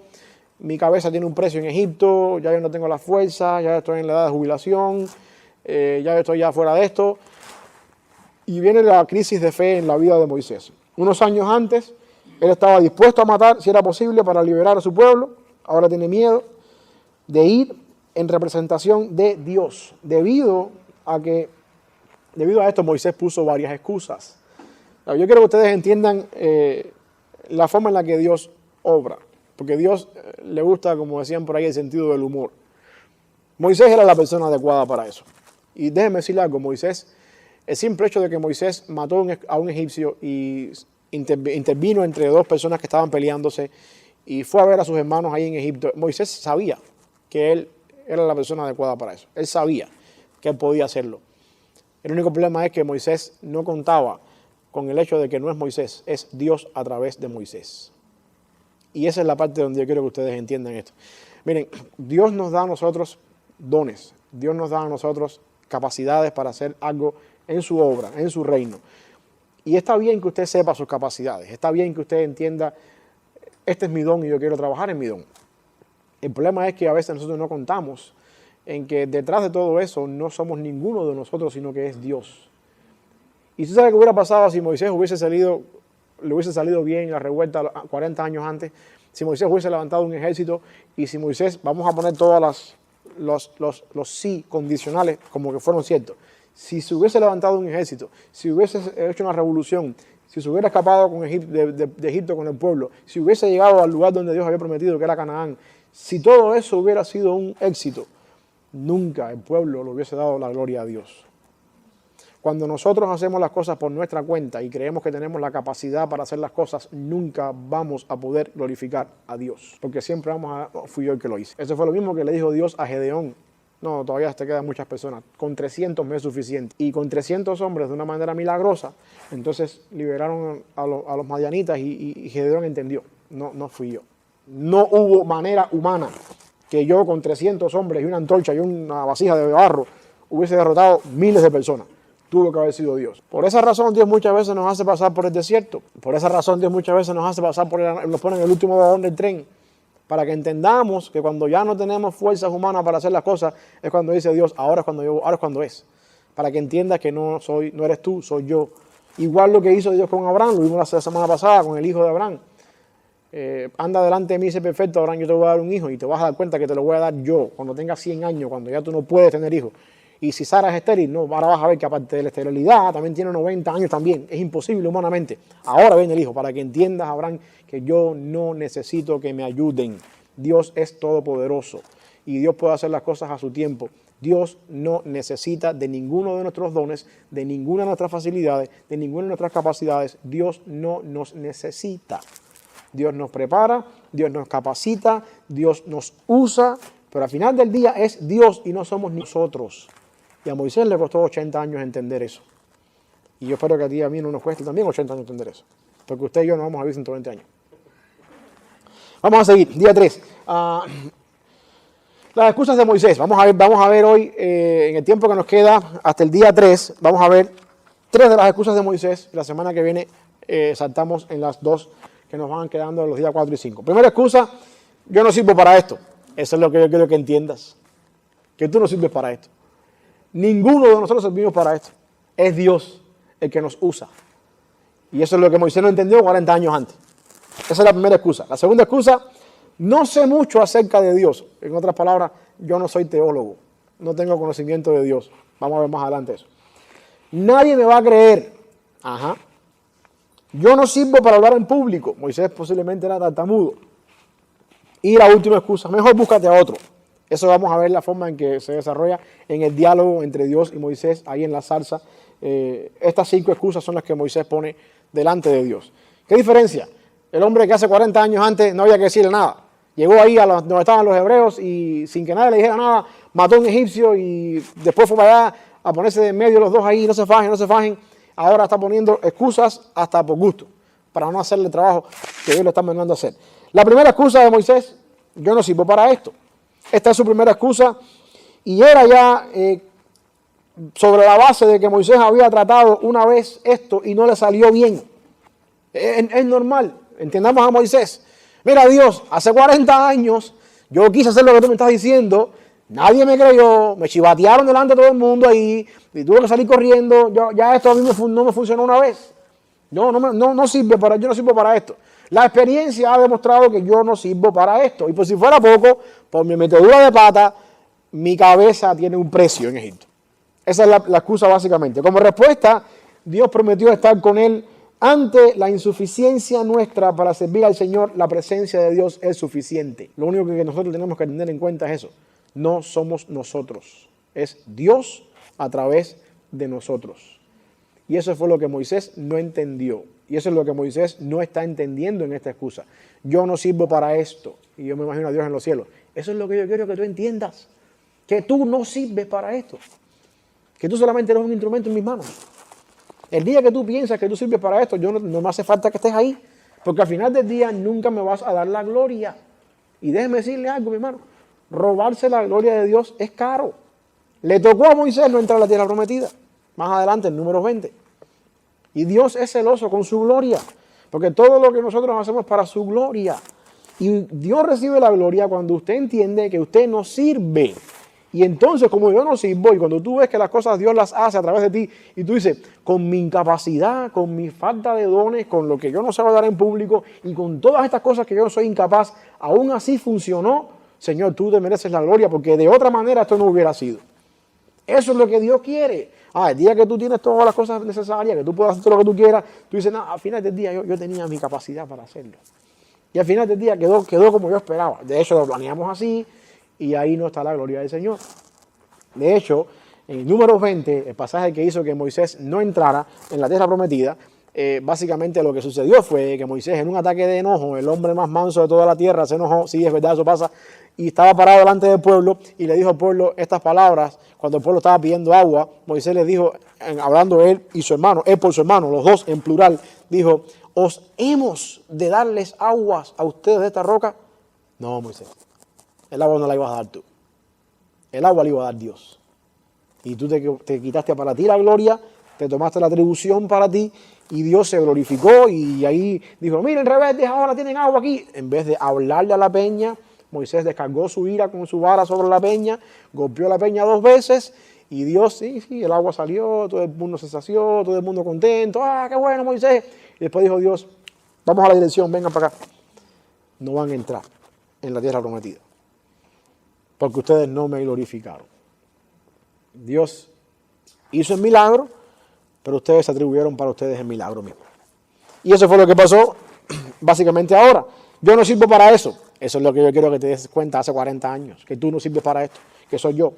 mi cabeza tiene un precio en Egipto, ya yo no tengo la fuerza, ya estoy en la edad de jubilación, ya estoy fuera de esto. Y viene la crisis de fe en la vida de Moisés. Unos años antes, él estaba dispuesto a matar, si era posible, para liberar a su pueblo. Ahora tiene miedo de ir en representación de Dios. Debido a esto, Moisés puso varias excusas. Yo quiero que ustedes entiendan la forma en la que Dios obra. Porque a Dios le gusta, como decían por ahí, el sentido del humor. Moisés era la persona adecuada para eso. Y déjenme decirle algo, Moisés, el simple hecho de que Moisés mató a un egipcio y intervino entre dos personas que estaban peleándose y fue a ver a sus hermanos ahí en Egipto, Moisés sabía que él era la persona adecuada para eso. Él sabía que él podía hacerlo. El único problema es que Moisés no contaba con el hecho de que no es Moisés, es Dios a través de Moisés. Y esa es la parte donde yo quiero que ustedes entiendan esto. Miren, Dios nos da a nosotros dones, Dios nos da a nosotros capacidades para hacer algo en su obra, en su reino. Y está bien que usted sepa sus capacidades, está bien que usted entienda, este es mi don y yo quiero trabajar en mi don. El problema es que a veces nosotros no contamos en que detrás de todo eso no somos ninguno de nosotros, sino que es Dios. Y tú sabes qué hubiera pasado si Moisés le hubiese salido bien la revuelta 40 años antes, si Moisés hubiese levantado un ejército y si Moisés, vamos a poner todos los sí condicionales como que fueron ciertos. Si se hubiese levantado un ejército, si hubiese hecho una revolución, si se hubiera escapado de Egipto con el pueblo, si hubiese llegado al lugar donde Dios había prometido, que era Canaán, si todo eso hubiera sido un éxito, nunca el pueblo le hubiese dado la gloria a Dios. Cuando nosotros hacemos las cosas por nuestra cuenta y creemos que tenemos la capacidad para hacer las cosas, nunca vamos a poder glorificar a Dios, porque siempre fui yo el que lo hice. Eso fue lo mismo que le dijo Dios a Gedeón. No, todavía te quedan muchas personas. Con 300 me es suficiente. Y con 300 hombres de una manera milagrosa, entonces liberaron a los madianitas y Gedeón entendió. No fui yo. No hubo manera humana que yo con 300 hombres y una antorcha y una vasija de barro hubiese derrotado miles de personas. Tuvo que haber sido Dios. Por esa razón Dios muchas veces nos hace pasar por el desierto. Por esa razón Dios muchas veces nos hace pasar nos pone en el último vagón del tren. Para que entendamos que cuando ya no tenemos fuerzas humanas para hacer las cosas, es cuando dice Dios, ahora es cuando es. Para que entiendas que no eres tú, soy yo. Igual lo que hizo Dios con Abraham, lo vimos la semana pasada con el hijo de Abraham. Anda delante de mí, sé perfecto, Abraham, yo te voy a dar un hijo y te vas a dar cuenta que te lo voy a dar yo cuando tengas 100 años, cuando ya tú no puedes tener hijos. Y si Sara es estéril, no, ahora vas a ver que aparte de la esterilidad, también tiene 90 años también. Es imposible humanamente. Ahora viene el hijo, para que entiendas, Abraham, que yo no necesito que me ayuden. Dios es todopoderoso y Dios puede hacer las cosas a su tiempo. Dios no necesita de ninguno de nuestros dones, de ninguna de nuestras facilidades, de ninguna de nuestras capacidades. Dios no nos necesita. Dios nos prepara, Dios nos capacita, Dios nos usa, pero al final del día es Dios y no somos nosotros. Y a Moisés le costó 80 años entender eso. Y yo espero que a ti y a mí no nos cueste también 80 años entender eso. Porque usted y yo no vamos a vivir 120 años. Vamos a seguir. Día 3. Las excusas de Moisés. Vamos a ver hoy, en el tiempo que nos queda, hasta el día 3, vamos a ver 3 de las excusas de Moisés. La semana que viene saltamos en las 2 que nos van quedando los días 4 y 5. Primera excusa, yo no sirvo para esto. Eso es lo que yo quiero que entiendas. Que tú no sirves para esto. Ninguno de nosotros servimos para esto. Es Dios el que nos usa. Y eso es lo que Moisés no entendió 40 años antes. Esa es la primera excusa. La segunda excusa, no sé mucho acerca de Dios. En otras palabras, yo no soy teólogo. No tengo conocimiento de Dios. Vamos a ver más adelante eso. Nadie me va a creer. Ajá. Yo no sirvo para hablar en público. Moisés posiblemente era tartamudo. Y la última excusa, mejor búscate a otro. Eso vamos a ver la forma en que se desarrolla en el diálogo entre Dios y Moisés, ahí en la zarza. Estas 5 excusas son las que Moisés pone delante de Dios. ¿Qué diferencia? El hombre que hace 40 años antes no había que decirle nada. Llegó ahí a donde estaban los hebreos y sin que nadie le dijera nada, mató a un egipcio y después fue para allá a ponerse de en medio los dos ahí, no se fajen. Ahora está poniendo excusas hasta por gusto, para no hacerle el trabajo que Dios le está mandando a hacer. La primera excusa de Moisés, yo no sirvo para esto. Esta es su primera excusa y era ya sobre la base de que Moisés había tratado una vez esto y no le salió bien. Es normal, entendamos a Moisés. Mira Dios, hace 40 años yo quise hacer lo que tú me estás diciendo, nadie me creyó, me chivatearon delante de todo el mundo ahí y tuve que salir corriendo, ya esto a mí no me funcionó una vez. No sirve yo no sirvo para esto. La experiencia ha demostrado que yo no sirvo para esto. Y por si fuera poco, por mi metedura de pata, mi cabeza tiene un precio en Egipto. Esa es la excusa básicamente. Como respuesta, Dios prometió estar con él ante la insuficiencia nuestra para servir al Señor. La presencia de Dios es suficiente. Lo único que nosotros tenemos que tener en cuenta es eso. No somos nosotros. Es Dios a través de nosotros. Y eso fue lo que Moisés no entendió. Y eso es lo que Moisés no está entendiendo en esta excusa. Yo no sirvo para esto. Y yo me imagino a Dios en los cielos. Eso es lo que yo quiero que tú entiendas. Que tú no sirves para esto. Que tú solamente eres un instrumento en mis manos. El día que tú piensas que tú sirves para esto, no me hace falta que estés ahí. Porque al final del día nunca me vas a dar la gloria. Y déjeme decirle algo, mi hermano. Robarse la gloria de Dios es caro. Le tocó a Moisés no entrar a la tierra prometida. Más adelante, en Números 20. Y Dios es celoso con su gloria, porque todo lo que nosotros hacemos es para su gloria. Y Dios recibe la gloria cuando usted entiende que usted no sirve. Y entonces, como yo no sirvo, y cuando tú ves que las cosas Dios las hace a través de ti, y tú dices, con mi incapacidad, con mi falta de dones, con lo que yo no sé hablar en público, y con todas estas cosas que yo soy incapaz, aún así funcionó, Señor, tú te mereces la gloria, porque de otra manera esto no hubiera sido. Eso es lo que Dios quiere. El día que tú tienes todas las cosas necesarias, que tú puedas hacer todo lo que tú quieras, tú dices, al final del día yo tenía mi capacidad para hacerlo. Y al final del día quedó como yo esperaba. De hecho, lo planeamos así y ahí no está la gloria del Señor. De hecho, en Números 20, el pasaje que hizo que Moisés no entrara en la tierra prometida, básicamente lo que sucedió fue que Moisés, en un ataque de enojo, el hombre más manso de toda la tierra, se enojó, sí, es verdad, eso pasa, y estaba parado delante del pueblo y le dijo al pueblo estas palabras. Cuando el pueblo estaba pidiendo agua, Moisés le dijo, hablando él y su hermano, él por su hermano, los dos en plural, dijo, ¿os hemos de darles aguas a ustedes de esta roca? No, Moisés, el agua no la ibas a dar tú, el agua la iba a dar Dios. Y tú te quitaste para ti la gloria, te tomaste la atribución para ti, y Dios se glorificó y ahí dijo, miren rebeldes, ahora tienen agua aquí. En vez de hablarle a la peña, Moisés descargó su ira con su vara sobre la peña, golpeó la peña 2 veces y Dios, sí, el agua salió, todo el mundo se sació, todo el mundo contento, qué bueno Moisés. Y después dijo Dios, vamos a la dirección, vengan para acá. No van a entrar en la tierra prometida, porque ustedes no me glorificaron. Dios hizo el milagro, pero ustedes atribuyeron para ustedes el milagro mismo. Y eso fue lo que pasó básicamente ahora. Yo no sirvo para eso. Eso es lo que yo quiero que te des cuenta hace 40 años, que tú no sirves para esto, que soy yo.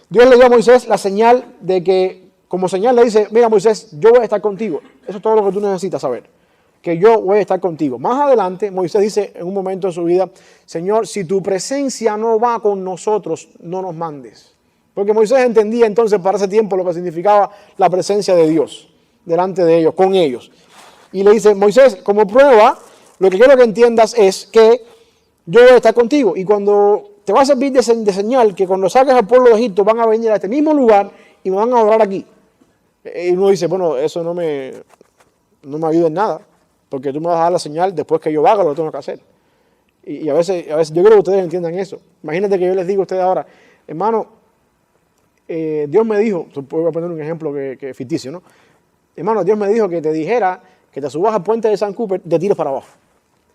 Dios le dio a Moisés la señal de que, como señal le dice, mira Moisés, yo voy a estar contigo. Eso es todo lo que tú necesitas saber, que yo voy a estar contigo. Más adelante, Moisés dice en un momento de su vida, Señor, si tu presencia no va con nosotros, no nos mandes. Porque Moisés entendía entonces para ese tiempo lo que significaba la presencia de Dios delante de ellos, con ellos. Y le dice, Moisés, como prueba, lo que quiero que entiendas es que yo voy a estar contigo. Y cuando te va a servir de señal que cuando saques al pueblo de Egipto van a venir a este mismo lugar y me van a adorar aquí. Y uno dice, bueno, eso no me ayuda en nada, porque tú me vas a dar la señal después que yo haga lo que tengo que hacer. Y a veces yo creo que ustedes entiendan eso. Imagínate que yo les digo a ustedes ahora, hermano, Dios me dijo, voy a poner un ejemplo que es ficticio, ¿no? Hermano, Dios me dijo que te dijera que te subas al puente de San Cooper, te tires para abajo.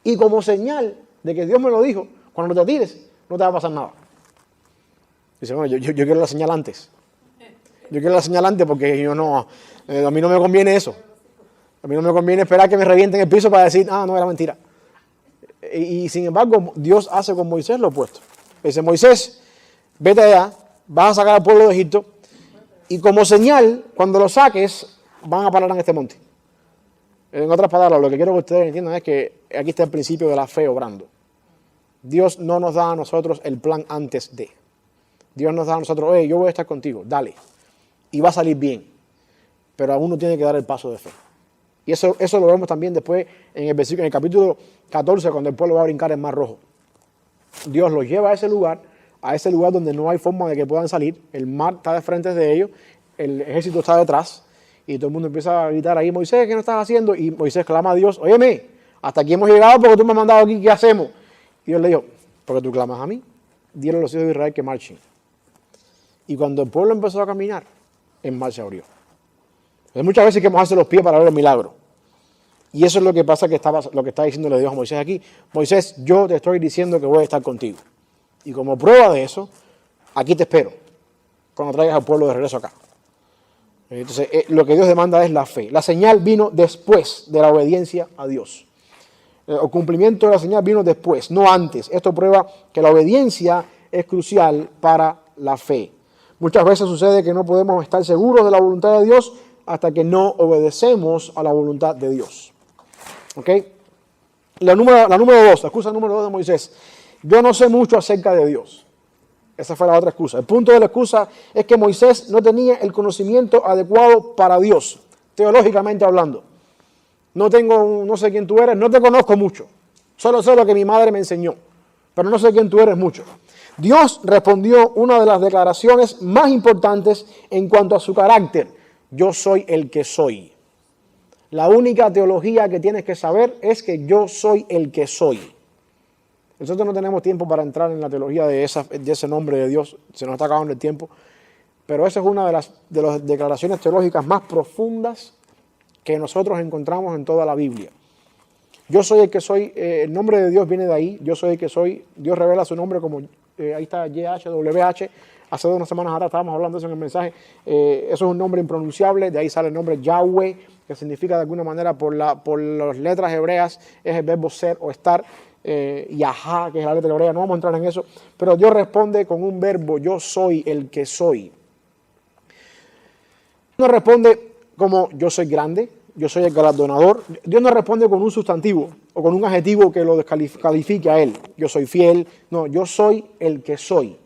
Y como señal de que Dios me lo dijo, cuando te tires, no te va a pasar nada. Dice, bueno, yo quiero la señal antes. Yo quiero la señal antes porque a mí no me conviene eso. A mí no me conviene esperar que me revienten el piso para decir, no, era mentira. Y sin embargo, Dios hace con Moisés lo opuesto. Dice, Moisés, vete allá, vas a sacar al pueblo de Egipto y como señal, cuando lo saques, van a parar en este monte. En otras palabras, lo que quiero que ustedes entiendan es que aquí está el principio de la fe obrando. Dios no nos da a nosotros el plan antes de. Dios nos da a nosotros, yo voy a estar contigo, dale. Y va a salir bien. Pero a uno tiene que dar el paso de fe. Y eso lo vemos también después en el capítulo 14, cuando el pueblo va a brincar el Mar Rojo. Dios los lleva a ese lugar donde no hay forma de que puedan salir. El mar está de frente de ellos, el ejército está detrás, y todo el mundo empieza a gritar ahí, Moisés, ¿qué no estás haciendo? Y Moisés clama a Dios, óyeme, hasta aquí hemos llegado porque tú me has mandado aquí, ¿qué hacemos? Y Dios le dijo, porque tú clamas a mí, dile a los hijos de Israel que marchen. Y cuando el pueblo empezó a caminar, el mar se abrió. Entonces, muchas veces hay que mojarse los pies para ver el milagro. Y eso es lo que pasa, lo que está diciéndole Dios a Moisés aquí. Moisés, yo te estoy diciendo que voy a estar contigo. Y como prueba de eso, aquí te espero, cuando traigas al pueblo de regreso acá. Entonces, lo que Dios demanda es la fe. La señal vino después de la obediencia a Dios. El cumplimiento de la señal vino después, no antes. Esto prueba que la obediencia es crucial para la fe. Muchas veces sucede que no podemos estar seguros de la voluntad de Dios hasta que no obedecemos a la voluntad de Dios. ¿Ok? La excusa número 2 de Moisés. Yo no sé mucho acerca de Dios. Esa fue la otra excusa. El punto de la excusa es que Moisés no tenía el conocimiento adecuado para Dios, teológicamente hablando. No sé quién tú eres, no te conozco mucho. Solo sé lo que mi madre me enseñó, pero no sé quién tú eres mucho. Dios respondió una de las declaraciones más importantes en cuanto a su carácter. Yo soy el que soy. La única teología que tienes que saber es que yo soy el que soy. Nosotros no tenemos tiempo para entrar en la teología de ese nombre de Dios, se nos está acabando el tiempo, pero esa es una de las declaraciones teológicas más profundas que nosotros encontramos en toda la Biblia. Yo soy el que soy, el nombre de Dios viene de ahí, yo soy el que soy, Dios revela su nombre como, ahí está YHWH, hace 2 semanas atrás estábamos hablando de eso en el mensaje, eso es un nombre impronunciable, de ahí sale el nombre Yahweh, que significa de alguna manera por las letras hebreas, es el verbo ser o estar, Yahá, que es la letra hebrea, no vamos a entrar en eso, pero Dios responde con un verbo, yo soy el que soy. No responde como yo soy grande, yo soy el galardonador. Dios no responde con un sustantivo o con un adjetivo que lo descalifique a él. Yo soy fiel. No, yo soy el que soy.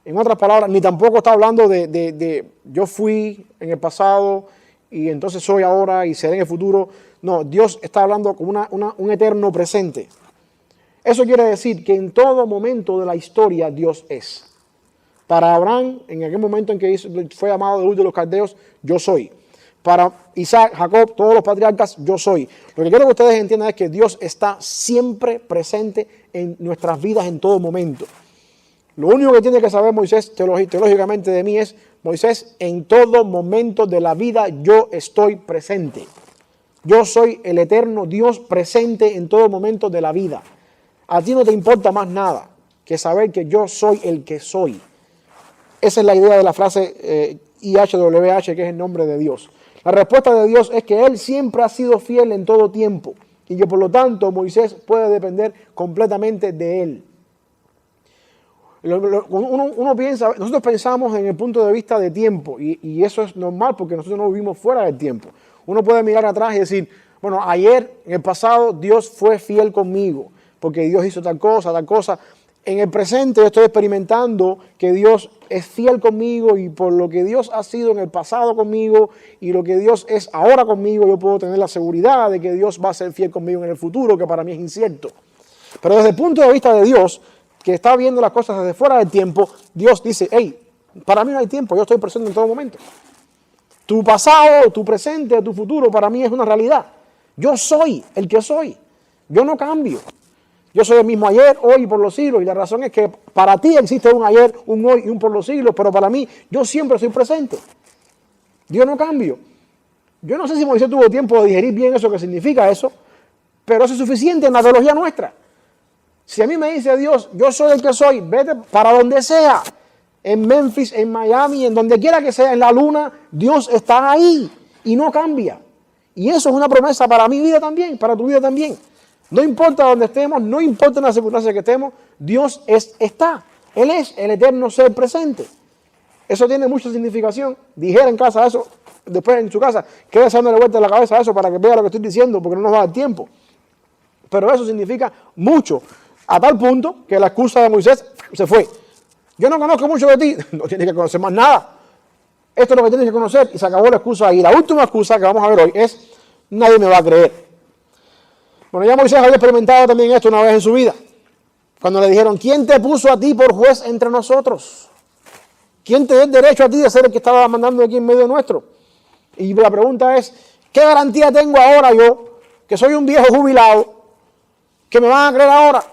En otras palabras, ni tampoco está hablando de yo fui en el pasado y entonces soy ahora y seré en el futuro. No, Dios está hablando con un eterno presente. Eso quiere decir que en todo momento de la historia Dios es. Para Abraham, en aquel momento en que fue llamado de Ur de los Caldeos, yo soy. Para Isaac, Jacob, todos los patriarcas, yo soy. Lo que quiero que ustedes entiendan es que Dios está siempre presente en nuestras vidas en todo momento. Lo único que tiene que saber Moisés teológicamente de mí es, Moisés, en todo momento de la vida yo estoy presente. Yo soy el eterno Dios presente en todo momento de la vida. A ti no te importa más nada que saber que yo soy el que soy. Esa es la idea de la frase IHWH, que es el nombre de Dios. La respuesta de Dios es que Él siempre ha sido fiel en todo tiempo y que por lo tanto Moisés puede depender completamente de Él. Nosotros pensamos en el punto de vista de tiempo y eso es normal porque nosotros no vivimos fuera del tiempo. Uno puede mirar atrás y decir, bueno, ayer, en el pasado, Dios fue fiel conmigo porque Dios hizo tal cosa, En el presente yo estoy experimentando que Dios es fiel conmigo y por lo que Dios ha sido en el pasado conmigo y lo que Dios es ahora conmigo, yo puedo tener la seguridad de que Dios va a ser fiel conmigo en el futuro, que para mí es incierto. Pero desde el punto de vista de Dios, que está viendo las cosas desde fuera del tiempo, Dios dice, hey, para mí no hay tiempo, yo estoy presente en todo momento. Tu pasado, tu presente, tu futuro para mí es una realidad. Yo soy el que soy, yo no cambio. Yo soy el mismo ayer, hoy y por los siglos. Y la razón es que para ti existe un ayer, un hoy y un por los siglos, pero para mí yo siempre soy presente. Yo no cambio. Yo no sé si Moisés tuvo tiempo de digerir bien eso que significa eso, pero eso es suficiente en la teología nuestra. Si a mí me dice Dios, yo soy el que soy, vete para donde sea, en Memphis, en Miami, en donde quiera que sea, en la luna, Dios está ahí y no cambia. Y eso es una promesa para mi vida también, para tu vida también. No importa dónde estemos, no importa en las circunstancias que estemos, Dios está. Él es el eterno ser presente. Eso tiene mucha significación. Dijera en casa eso, después en su casa, quede dándole vuelta en la cabeza a eso para que vea lo que estoy diciendo, porque no nos va a dar tiempo. Pero eso significa mucho, a tal punto que la excusa de Moisés se fue. Yo no conozco mucho de ti, no tienes que conocer más nada. Esto es lo que tienes que conocer y se acabó la excusa ahí. La última excusa que vamos a ver hoy es, nadie me va a creer. Bueno, ya Moisés había experimentado también esto una vez en su vida. Cuando le dijeron, ¿quién te puso a ti por juez entre nosotros? ¿Quién te dio el derecho a ti de ser el que estaba mandando aquí en medio nuestro? Y la pregunta es, ¿qué garantía tengo ahora yo, que soy un viejo jubilado, que me van a creer ahora?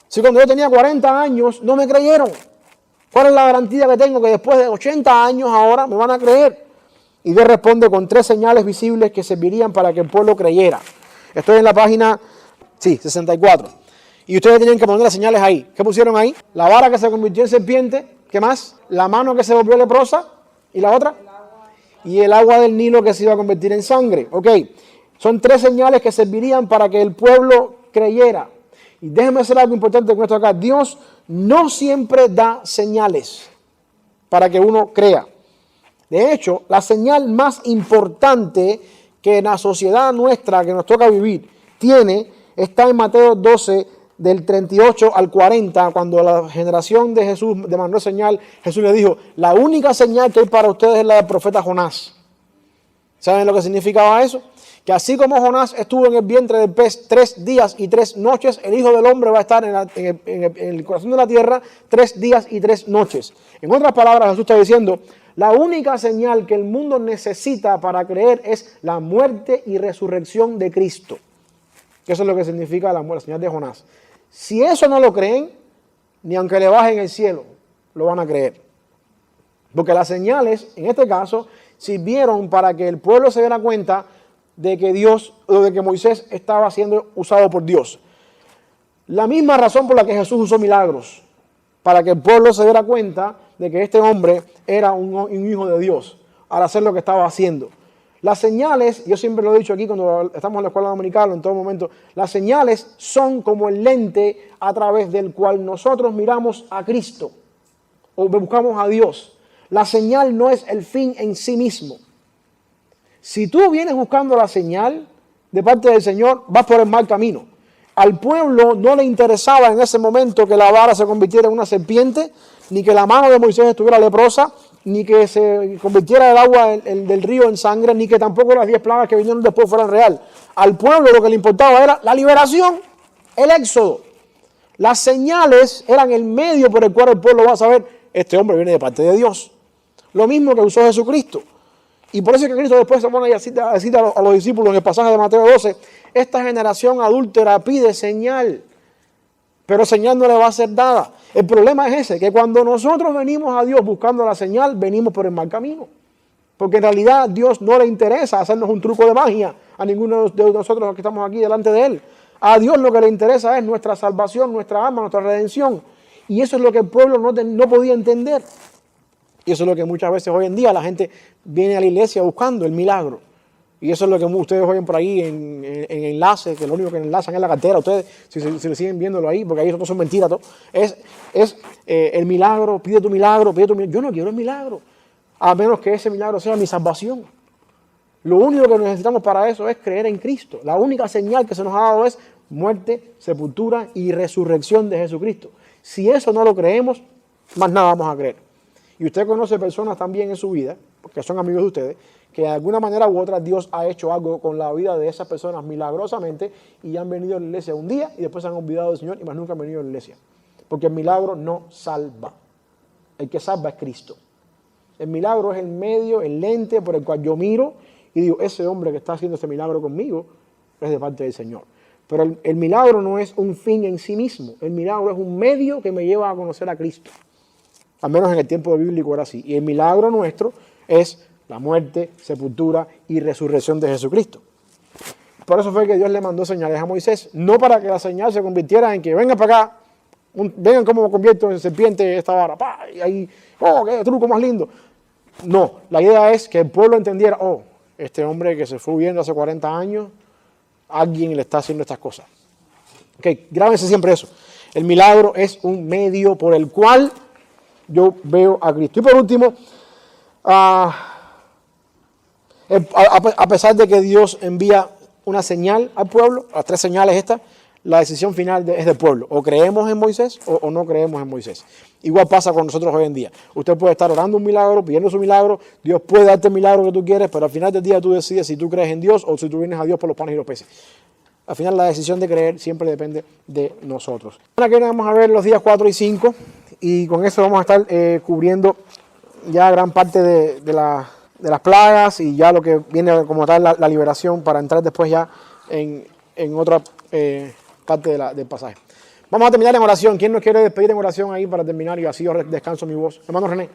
Si cuando yo tenía 40 años no me creyeron. ¿Cuál es la garantía que tengo que después de 80 años ahora me van a creer? Y Dios responde con 3 señales visibles que servirían para que el pueblo creyera. Estoy en la página, 64. Y ustedes tienen que poner las señales ahí. ¿Qué pusieron ahí? La vara que se convirtió en serpiente. ¿Qué más? La mano que se volvió leprosa. ¿Y la otra? Y el agua del Nilo que se iba a convertir en sangre. Ok. Son 3 señales que servirían para que el pueblo creyera. Y déjenme hacer algo importante con esto acá. Dios no siempre da señales para que uno crea. De hecho, la señal más importante que en la sociedad nuestra que nos toca vivir está en Mateo 12, del 38 al 40, cuando la generación de Jesús demandó señal, Jesús le dijo, la única señal que hay para ustedes es la del profeta Jonás. ¿Saben lo que significaba eso? Que así como Jonás estuvo en el vientre del pez 3 días y 3 noches, el Hijo del Hombre va a estar en el corazón de la tierra 3 días y 3 noches. En otras palabras, Jesús está diciendo, la única señal que el mundo necesita para creer es la muerte y resurrección de Cristo. Eso es lo que significa la señal de Jonás. Si eso no lo creen, ni aunque le bajen el cielo, lo van a creer. Porque las señales, en este caso, sirvieron para que el pueblo se diera cuenta de que de que Moisés estaba siendo usado por Dios. La misma razón por la que Jesús usó milagros, para que el pueblo se diera cuenta de que este hombre era un hijo de Dios, al hacer lo que estaba haciendo. Las señales, yo siempre lo he dicho aquí cuando estamos en la escuela dominical, en todo momento, las señales son como el lente a través del cual nosotros miramos a Cristo o buscamos a Dios. La señal no es el fin en sí mismo. Si tú vienes buscando la señal de parte del Señor, vas por el mal camino. Al pueblo no le interesaba en ese momento que la vara se convirtiera en una serpiente, ni que la mano de Moisés estuviera leprosa, ni que se convirtiera el agua del río en sangre, ni que tampoco las 10 plagas que vinieron después fueran real. Al pueblo lo que le importaba era la liberación, el éxodo. Las señales eran el medio por el cual el pueblo va a saber, este hombre viene de parte de Dios. Lo mismo que usó Jesucristo. Y por eso es que Cristo después se pone a decir a los discípulos en el pasaje de Mateo 12, esta generación adúltera pide señal, pero señal no le va a ser dada. El problema es ese, que cuando nosotros venimos a Dios buscando la señal, venimos por el mal camino. Porque en realidad a Dios no le interesa hacernos un truco de magia a ninguno de nosotros los que estamos aquí delante de Él. A Dios lo que le interesa es nuestra salvación, nuestra alma, nuestra redención. Y eso es lo que el pueblo no podía entender. Y eso es lo que muchas veces hoy en día la gente viene a la iglesia buscando, el milagro. Y eso es lo que ustedes oyen por ahí en enlaces, que lo único que enlazan es la cartera. Ustedes, si le siguen viéndolo ahí, porque ahí eso son mentiras, todo, es el milagro, pide tu milagro, pide tu milagro. Yo no quiero el milagro, a menos que ese milagro sea mi salvación. Lo único que necesitamos para eso es creer en Cristo. La única señal que se nos ha dado es muerte, sepultura y resurrección de Jesucristo. Si eso no lo creemos, más nada vamos a creer. Y usted conoce personas también en su vida, porque son amigos de ustedes, que de alguna manera u otra Dios ha hecho algo con la vida de esas personas milagrosamente y han venido a la iglesia un día y después se han olvidado del Señor y más nunca han venido a la iglesia. Porque el milagro no salva. El que salva es Cristo. El milagro es el medio, el lente por el cual yo miro y digo, ese hombre que está haciendo este milagro conmigo es de parte del Señor. Pero el milagro no es un fin en sí mismo. El milagro es un medio que me lleva a conocer a Cristo. Al menos en el tiempo bíblico era así. Y el milagro nuestro es la muerte, sepultura y resurrección de Jesucristo. Por eso fue que Dios le mandó señales a Moisés. No para que la señal se convirtiera en que vengan para acá, vengan como convierto en serpiente esta vara. ¡Pah! Y ahí, oh, qué truco más lindo. No, la idea es que el pueblo entendiera, oh, este hombre que se fue huyendo hace 40 años, alguien le está haciendo estas cosas. Ok, grábense siempre eso. El milagro es un medio por el cual yo veo a Cristo. Y por último, a pesar de que Dios envía una señal al pueblo, las 3 señales estas, la decisión final es del pueblo. O creemos en Moisés o no creemos en Moisés. Igual pasa con nosotros hoy en día. Usted puede estar orando un milagro, pidiendo su milagro, Dios puede darte el milagro que tú quieres, pero al final del día tú decides si tú crees en Dios o si tú vienes a Dios por los panes y los peces. Al final la decisión de creer siempre depende de nosotros. Ahora que vamos a ver los días 4 y 5 y con eso vamos a estar cubriendo ya gran parte de las plagas y ya lo que viene como tal la liberación para entrar después ya en otra parte del pasaje. Vamos a terminar en oración. ¿Quién nos quiere despedir en oración ahí para terminar y así yo descanso mi voz? Hermano René.